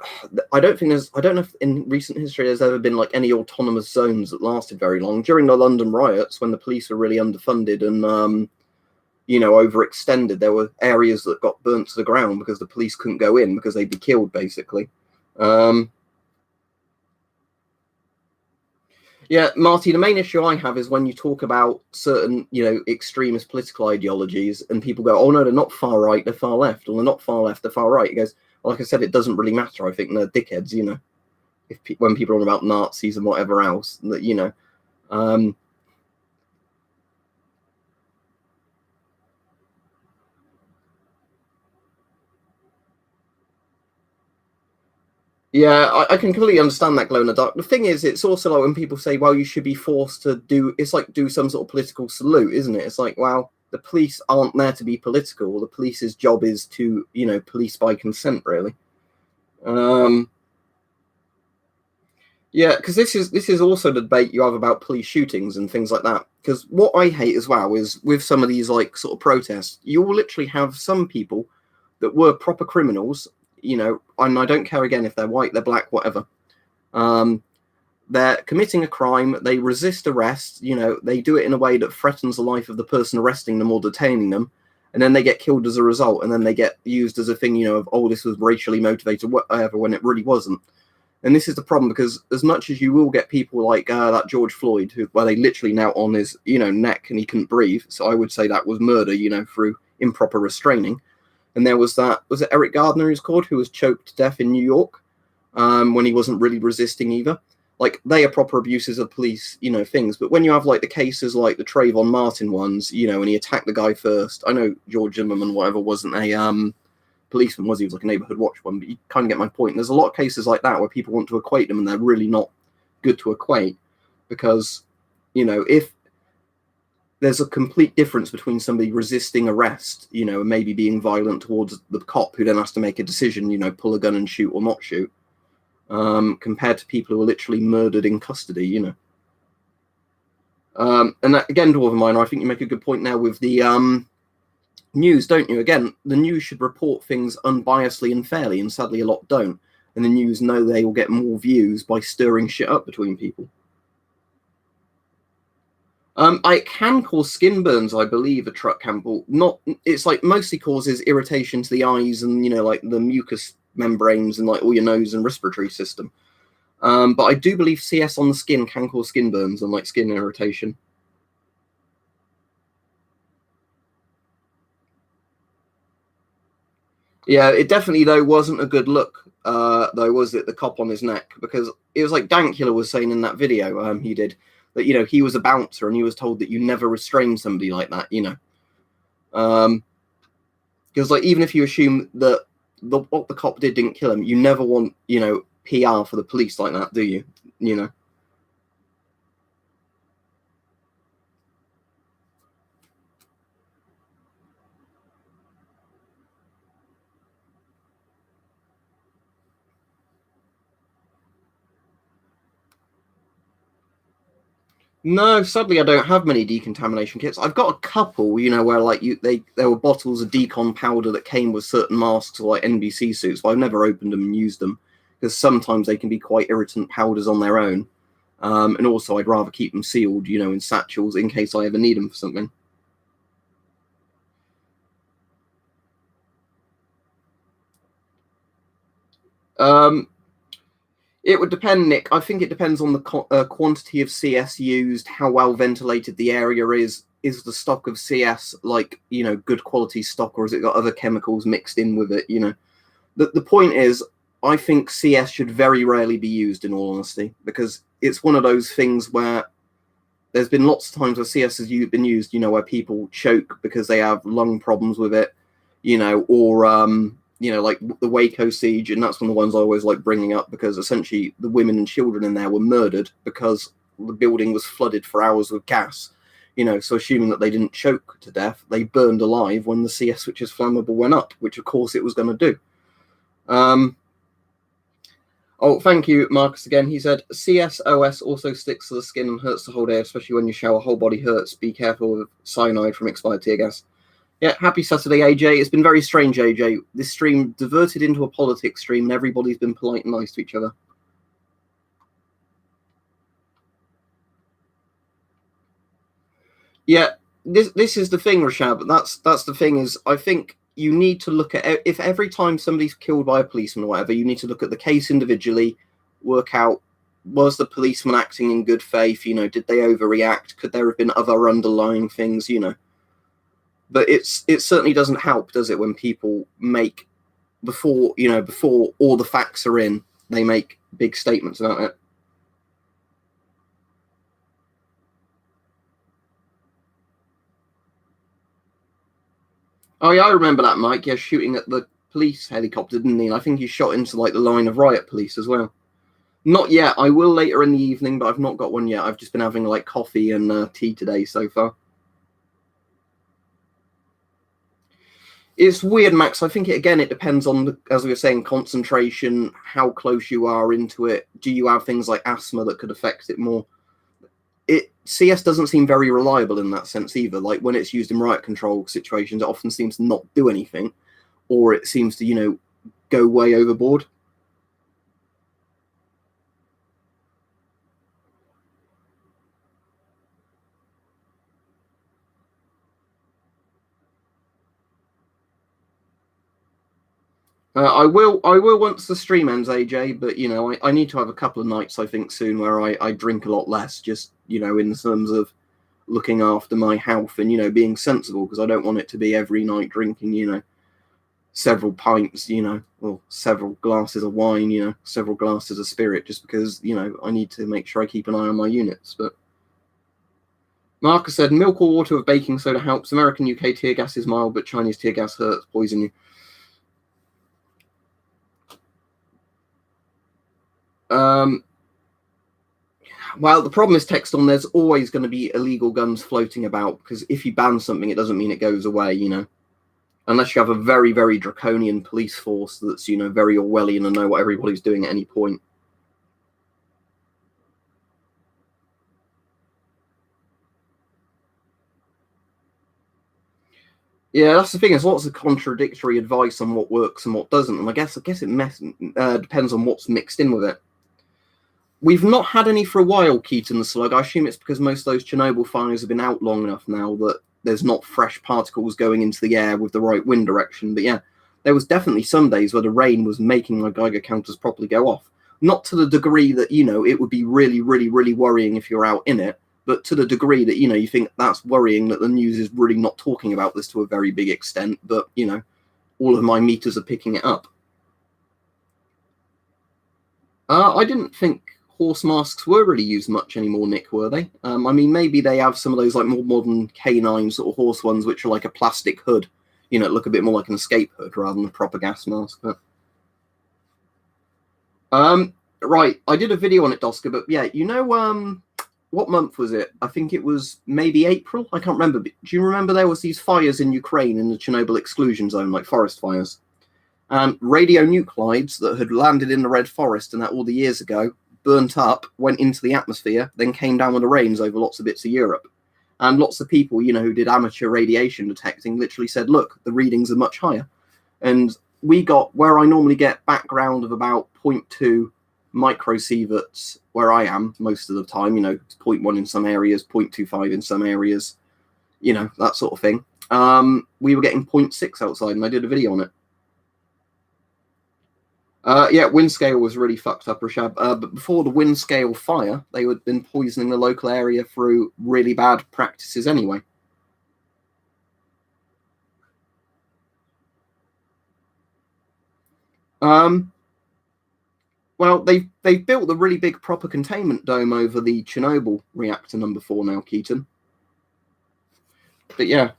Speaker 1: I don't know if in recent history there's ever been like any autonomous zones that lasted very long. During the London riots, when the police were really underfunded and you know, overextended, there were areas that got burnt to the ground because the police couldn't go in because they'd be killed, basically. Yeah, Marty, the main issue I have is when you talk about certain, you know, extremist political ideologies and people go, oh no, they're not far right, they're far left, or they're not far left, they're far right. He goes, well, like I said, it doesn't really matter. I think they're dickheads, you know. If when people are on about Nazis and whatever else, that you know. Yeah, I can completely understand that glow in the dark. The thing is, it's also like when people say, well, you should be forced to do, it's like do some sort of political salute, isn't it? It's like, well, the police aren't there to be political. The police's job is to, you know, police by consent, really. Yeah, because this is also the debate you have about police shootings and things like that. Because what I hate as well is with some of these like sort of protests, you will literally have some people that were proper criminals, you know, and I don't care again if they're white, they're black, whatever. They're committing a crime, they resist arrest, you know, they do it in a way that threatens the life of the person arresting them or detaining them, and then they get killed as a result, and then they get used as a thing, you know, of, oh, this was racially motivated, whatever, when it really wasn't. And this is the problem because as much as you will get people like that George Floyd, where they literally knelt on his, you know, neck and he couldn't breathe. So I would say that was murder, you know, through improper restraining. And there was that, was it Eric Gardner who's called, who was choked to death in New York when he wasn't really resisting either. Like, they are proper abuses of police, you know, things. But when you have like the cases like the Trayvon Martin ones, you know, and he attacked the guy first. I know George Zimmerman, whatever, wasn't a policeman, was he? Was like a neighborhood watch one, but you kind of get my point. There's a lot of cases like that where people want to equate them and they're really not good to equate because, you know, if there's a complete difference between somebody resisting arrest, you know, and maybe being violent towards the cop who then has to make a decision, you know, pull a gun and shoot or not shoot, compared to people who are literally murdered in custody, you know. And that, again, Dwarven Miner, I think you make a good point now with the news, don't you? Again, the news should report things unbiasedly and fairly, and sadly a lot don't. And the news know they will get more views by stirring shit up between people. It can cause skin burns, I believe, a truck camel. Not, it's like mostly causes irritation to the eyes and, you know, like the mucous membranes and like all your nose and respiratory system. But I do believe CS on the skin can cause skin burns and like skin irritation. Yeah, it definitely though wasn't a good look. Though, was it, the cop on his neck? Because it was like Dankula was saying in that video he did that, you know, he was a bouncer and he was told that you never restrain somebody like that, you know. Because like even if you assume that what the cop didn't kill him, you never want, you know, PR for the police like that, do you? You know. No, sadly, I don't have many decontamination kits. I've got a couple, you know, where like there were bottles of decon powder that came with certain masks or like NBC suits, but I've never opened them and used them because sometimes they can be quite irritant powders on their own. And also, I'd rather keep them sealed, in satchels in case I ever need them for something. It would depend, Nick. I think it depends on the quantity of CS used, how well ventilated the area is. Is the stock of CS good quality stock, or has it got other chemicals mixed in with it? The point is, I think CS should very rarely be used, in all honesty, because it's one of those things where there's been lots of times where CS has been used, where people choke because they have lung problems with it, or like the Waco siege, and that's one of the ones I always like bringing up, because essentially the women and children in there were murdered because the building was flooded for hours with gas. So assuming that they didn't choke to death, they burned alive when the CS, which is flammable, went up, which of course it was going to do. Oh, thank you, Marcus, again. He said, CSOS also sticks to the skin and hurts the whole day, especially when you shower. Whole body hurts. Be careful of cyanide from expired tear gas. Yeah, happy Saturday, AJ. It's been very strange, AJ. This stream diverted into a politics stream, and everybody's been polite and nice to each other. Yeah, this is the thing, Rashab. That's the thing, is I think you need to look at, if every time somebody's killed by a policeman or whatever, you need to look at the case individually, work out, was the policeman acting in good faith? Did they overreact? Could there have been other underlying things? But it certainly doesn't help, does it, when people make, before all the facts are in, they make big statements about it. Oh yeah, I remember that, Mike. Yeah, shooting at the police helicopter, didn't he? And I think he shot into the line of riot police as well. Not yet. I will later in the evening, but I've not got one yet. I've just been having coffee and tea today so far. It's weird, Max. I think it depends on as we were saying, concentration, how close you are into it. Do you have things like asthma that could affect it more? CS doesn't seem very reliable in that sense either. Like when it's used in riot control situations, it often seems to not do anything, or it seems to go way overboard. I will once the stream ends, AJ. But I need to have a couple of nights, I think, soon where I drink a lot less, just in terms of looking after my health and being sensible, because I don't want it to be every night drinking several pints, or several glasses of wine, several glasses of spirit, just because I need to make sure I keep an eye on my units. But Marcus said, milk or water with baking soda helps. American UK tear gas is mild, but Chinese tear gas hurts, poison you. Well, the problem is, Texton, there's always going to be illegal guns floating about, because if you ban something, it doesn't mean it goes away, unless you have a very, very draconian police force that's, very Orwellian and know what everybody's doing at any point. Yeah, that's the thing. There's lots of contradictory advice on what works and what doesn't, and I guess it depends on what's mixed in with it. We've not had any for a while, Keaton the Slug. I assume it's because most of those Chernobyl fires have been out long enough now that there's not fresh particles going into the air with the right wind direction. But yeah, there was definitely some days where the rain was making my Geiger counters properly go off. Not to the degree that, it would be really, really, really worrying if you're out in it, but to the degree that, you think that's worrying, that the news is really not talking about this to a very big extent, but, all of my meters are picking it up. I didn't think horse masks were really used much anymore, Nick, were they? I mean, maybe they have some of those more modern canine sort of horse ones, which are like a plastic hood, look a bit more like an escape hood rather than a proper gas mask. But right, I did a video on it, Doska, but yeah, what month was it? I think it was maybe April. I can't remember. Do you remember there was these fires in Ukraine in the Chernobyl exclusion zone, like forest fires? Radionuclides that had landed in the Red Forest and that all the years ago burnt up, went into the atmosphere, then came down with the rains over lots of bits of Europe. And lots of people, who did amateur radiation detecting literally said, look, the readings are much higher. And we got, where I normally get background of about 0.2, microsieverts where I am most of the time. It's 0.1 in some areas, 0.25 in some areas, that sort of thing. We were getting 0.6 outside, and I did a video on it. Yeah, wind scale was really fucked up, Rashab. But before the wind scale fire, they had been poisoning the local area through really bad practices anyway. Well, they've built a really big proper containment dome over the Chernobyl reactor number 4 now, Keaton. But yeah,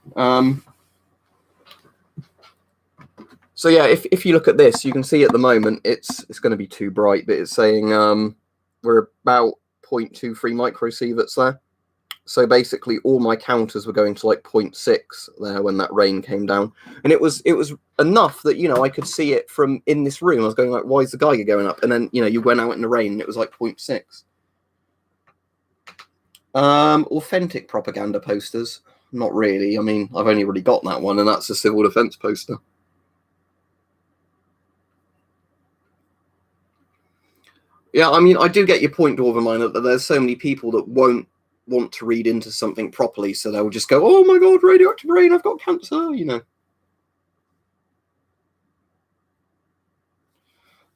Speaker 1: so yeah, if you look at this, you can see at the moment it's going to be too bright, but it's saying we're about 0.23 microsieverts there. So basically, all my counters were going to like 0.6 there when that rain came down, and it was enough that I could see it from in this room. I was going like, why is the Geiger going up? And then you went out in the rain, and it was like 0.6. Authentic propaganda posters, not really. I mean, I've only really got that one, and that's a civil defense poster. Yeah, I mean, I do get your point, Dwarven Miner, that there's so many people that won't want to read into something properly, so they'll just go, oh my god, radioactive rain, I've got cancer,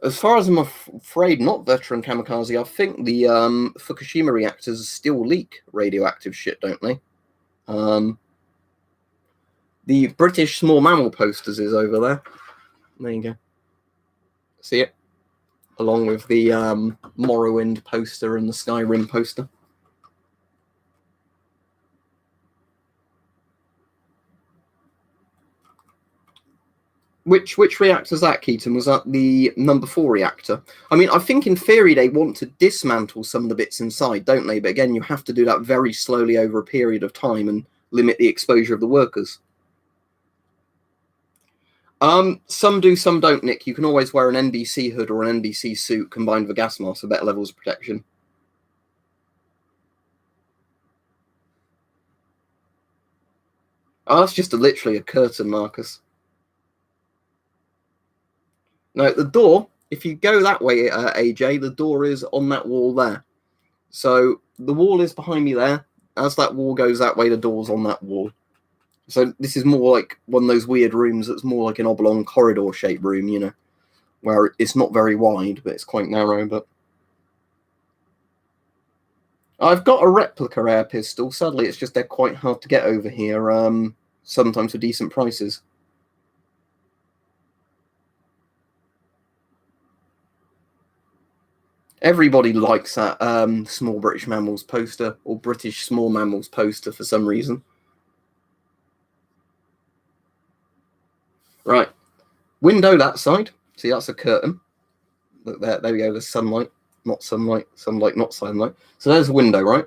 Speaker 1: As far as I'm afraid, not veteran kamikaze, I think the Fukushima reactors still leak radioactive shit, don't they? The British small mammal posters is over there. There you go. See it? Along with the Morrowind poster and the Skyrim poster. Which reactor's that, Keaton? Was that the number 4 reactor? I mean, I think in theory they want to dismantle some of the bits inside, don't they? But again, you have to do that very slowly over a period of time and limit the exposure of the workers. Some do, some don't, Nick. You can always wear an NBC hood or an NBC suit combined with a gas mask for better levels of protection. Oh, that's just literally a curtain, Marcus. No, the door, if you go that way, AJ, the door is on that wall there. So the wall is behind me there. As that wall goes that way, the door's on that wall. So this is more like one of those weird rooms that's more like an oblong corridor-shaped room, where it's not very wide, but it's quite narrow. But I've got a replica air pistol. Sadly, it's just they're quite hard to get over here, sometimes for decent prices. Everybody likes that Small British Mammals poster, or British Small Mammals poster for some reason. Right. Window that side. See, that's a curtain. Look there we go. There's sunlight, not sunlight, sunlight, not sunlight. So there's a window, right?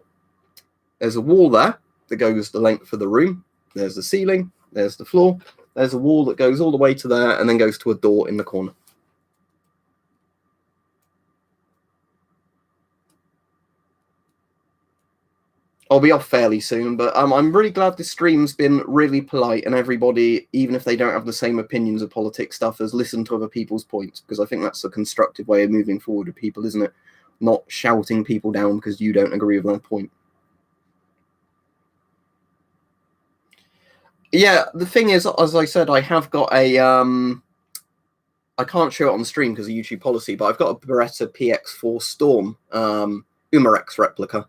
Speaker 1: There's a wall there that goes the length of the room. There's the ceiling. There's the floor. There's a wall that goes all the way to there and then goes to a door in the corner. I'll be off fairly soon, but I'm really glad this stream's been really polite and everybody, even if they don't have the same opinions of politics stuff, has listened to other people's points, because I think that's a constructive way of moving forward with people, isn't it? Not shouting people down because you don't agree with their point. Yeah, the thing is, as I said, I have got a I can't show it on the stream because of YouTube policy, but I've got a Beretta PX4 Storm Umarex replica.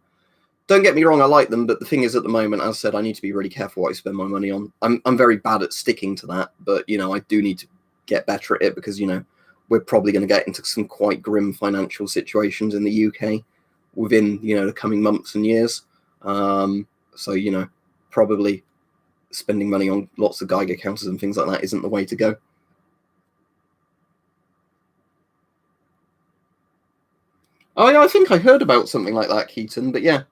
Speaker 1: Don't get me wrong, I like them, but the thing is, at the moment, as I said, I need to be really careful what I spend my money on. I'm very bad at sticking to that, but I do need to get better at it because we're probably going to get into some quite grim financial situations in the UK within the coming months and years. So probably spending money on lots of Geiger counters and things like that isn't the way to go. Oh yeah, I think I heard about something like that, Keaton, but yeah.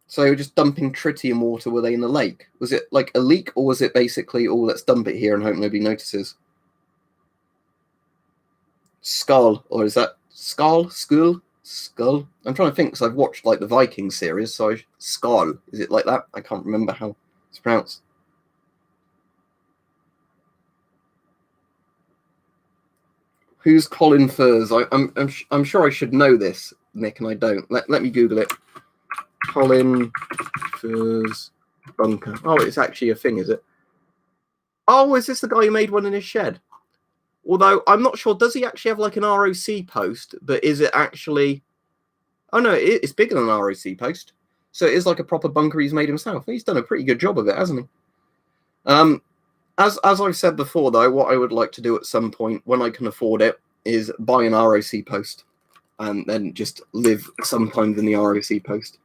Speaker 1: So just dumping tritium water, were they in the lake? Was it like a leak, or was it basically, oh, let's dump it here and hope nobody notices? Skull, or is that Skull? Skull? Skull? I'm trying to think, because I've watched like the Viking series, so Skull. Is it like that? I can't remember how it's pronounced. Who's Colin Furs? I'm sure I should know this, Nick, and I don't. Let me Google it. Colin Furs bunker. Oh, it's actually a thing, is it? Oh, is this the guy who made one in his shed? Although I'm not sure, does he actually have like an ROC post? But is it actually? Oh no, it's bigger than an ROC post. So it is like a proper bunker he's made himself. He's done a pretty good job of it, hasn't he? As I've said before, though, what I would like to do at some point when I can afford it is buy an ROC post and then just live sometimes in the ROC post.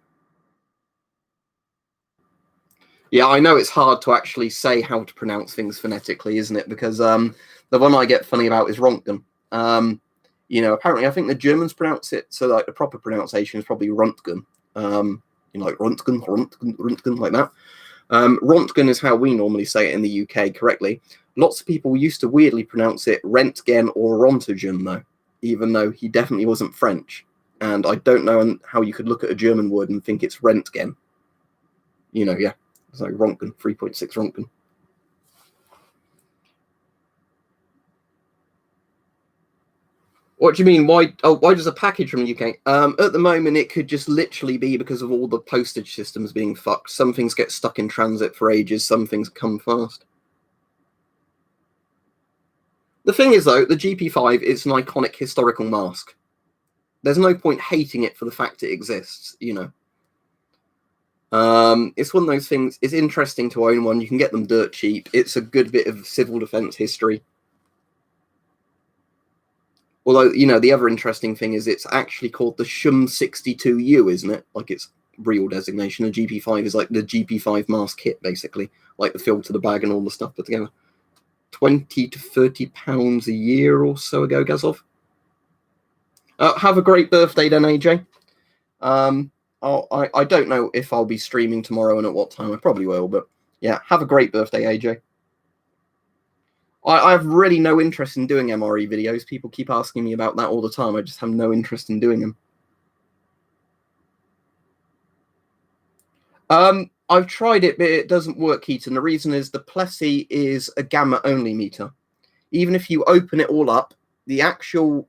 Speaker 1: Yeah, I know it's hard to actually say how to pronounce things phonetically, isn't it? Because the one I get funny about is Rontgen. Apparently I think the Germans pronounce it so like the proper pronunciation is probably Röntgen. Like Röntgen, like that. Rontgen is how we normally say it in the UK correctly. Lots of people used to weirdly pronounce it Rentgen or Rontogen, though, even though he definitely wasn't French. And I don't know how you could look at a German word and think it's Rentgen. Yeah. It's like Rontgen, 3.6 Rontgen. What do you mean? Why does a package from the UK? At the moment, it could just literally be because of all the postage systems being fucked. Some things get stuck in transit for ages. Some things come fast. The thing is, though, the GP5 is an iconic historical mask. There's no point hating it for the fact it exists, It's one of those things. It's interesting to own one. You can get them dirt cheap. It's a good bit of civil defense history. Although, the other interesting thing is it's actually called the SHUM 62U, isn't it? Like its real designation. The GP5 is like the GP5 mask kit, basically. Like the filter, the bag, and all the stuff put together. 20 to 30 pounds a year or so ago, Gazov. Have a great birthday then, AJ. I don't know if I'll be streaming tomorrow and at what time. I probably will, but yeah, have a great birthday, AJ. I have really no interest in doing MRE videos. People keep asking me about that all the time. I just have no interest in doing them. I've tried it, but it doesn't work, Keaton. The reason is the Plessey is a gamma-only meter. Even if you open it all up, the actual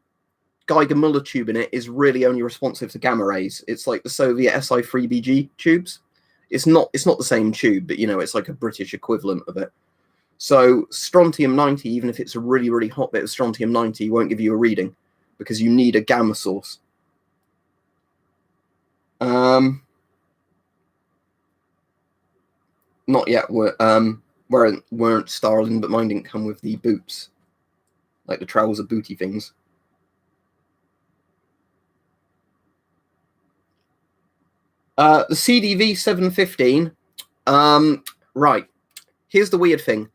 Speaker 1: Geiger-Müller tube in it is really only responsive to gamma rays. It's like the Soviet SI3BG tubes. It's not the same tube, but it's like a British equivalent of it. So strontium-90, even if it's a really, really hot bit of strontium-90, won't give you a reading because you need a gamma source. Not yet. Weren't Starling, but mine didn't come with the boots, like the trouser booty things. The CDV 715. Right. Here's the weird thing.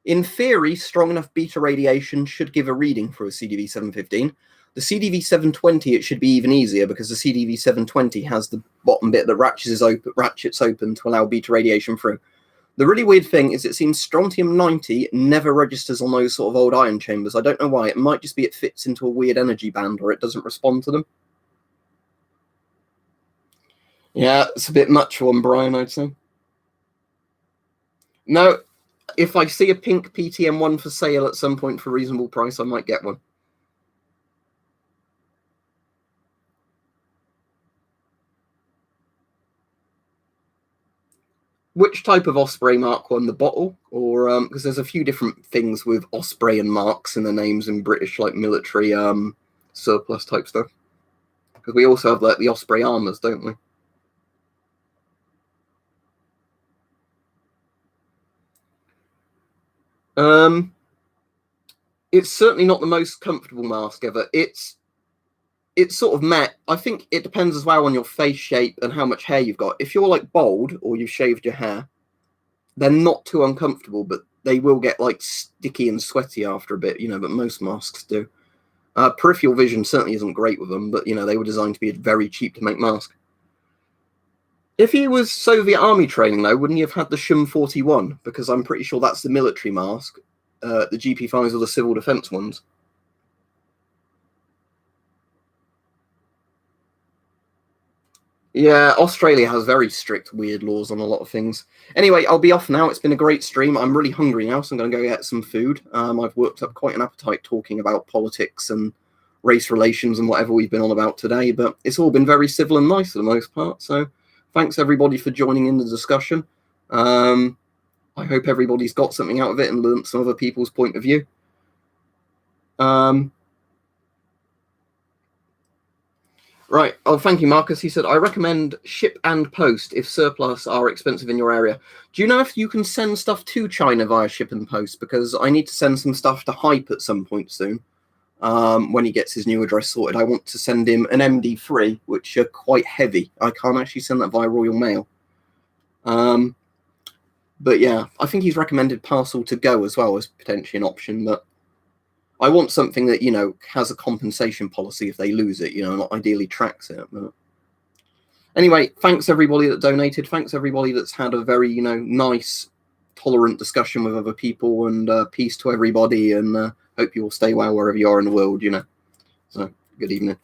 Speaker 1: In theory, strong enough beta radiation should give a reading for a CDV 715. The CDV 720, it should be even easier because the CDV 720 has the bottom bit that ratchets open to allow beta radiation through. The really weird thing is it seems strontium-90 never registers on those sort of old ion chambers. I don't know why. It might just be it fits into a weird energy band or it doesn't respond to them. Yeah, it's a bit much for one, Brian, I'd say. No, if I see a pink PTM1 for sale at some point for a reasonable price, I might get one. Which type of Osprey Mark 1? The bottle? Or, because there's a few different things with Osprey and Marks in the names in British, like military surplus type stuff. Because we also have like the Osprey armors, don't we? It's certainly not the most comfortable mask ever. It's sort of met. I think it depends as well on your face shape and how much hair you've got. If you're like bald or you've shaved your hair, they're not too uncomfortable, but they will get like sticky and sweaty after a bit, but most masks do. Peripheral vision certainly isn't great with them, but they were designed to be very cheap to make mask. If he was Soviet army training, though, wouldn't he have had the Shum 41? Because I'm pretty sure that's the military mask. The GP5s are the civil defense ones. Yeah, Australia has very strict, weird laws on a lot of things. Anyway, I'll be off now. It's been a great stream. I'm really hungry now, so I'm going to go get some food. I've worked up quite an appetite talking about politics and race relations and whatever we've been on about today, but it's all been very civil and nice for the most part. So thanks everybody for joining in the discussion. I hope everybody's got something out of it and learnt some other people's point of view. Right. Oh, thank you, Marcus. He said, I recommend ship and post if surplus are expensive in your area. Do you know if you can send stuff to China via ship and post? Because I need to send some stuff to Hype at some point soon. When he gets his new address sorted, I want to send him an MD3, which are quite heavy. I can't actually send that via Royal Mail. But yeah, I think he's recommended parcel to go as well as potentially an option, but I want something that, has a compensation policy if they lose it, not ideally tracks it. But anyway, thanks everybody that donated. Thanks everybody that's had a very, nice, tolerant discussion with other people, and peace to everybody, and hope you all stay well wherever you are in the world, So, good evening.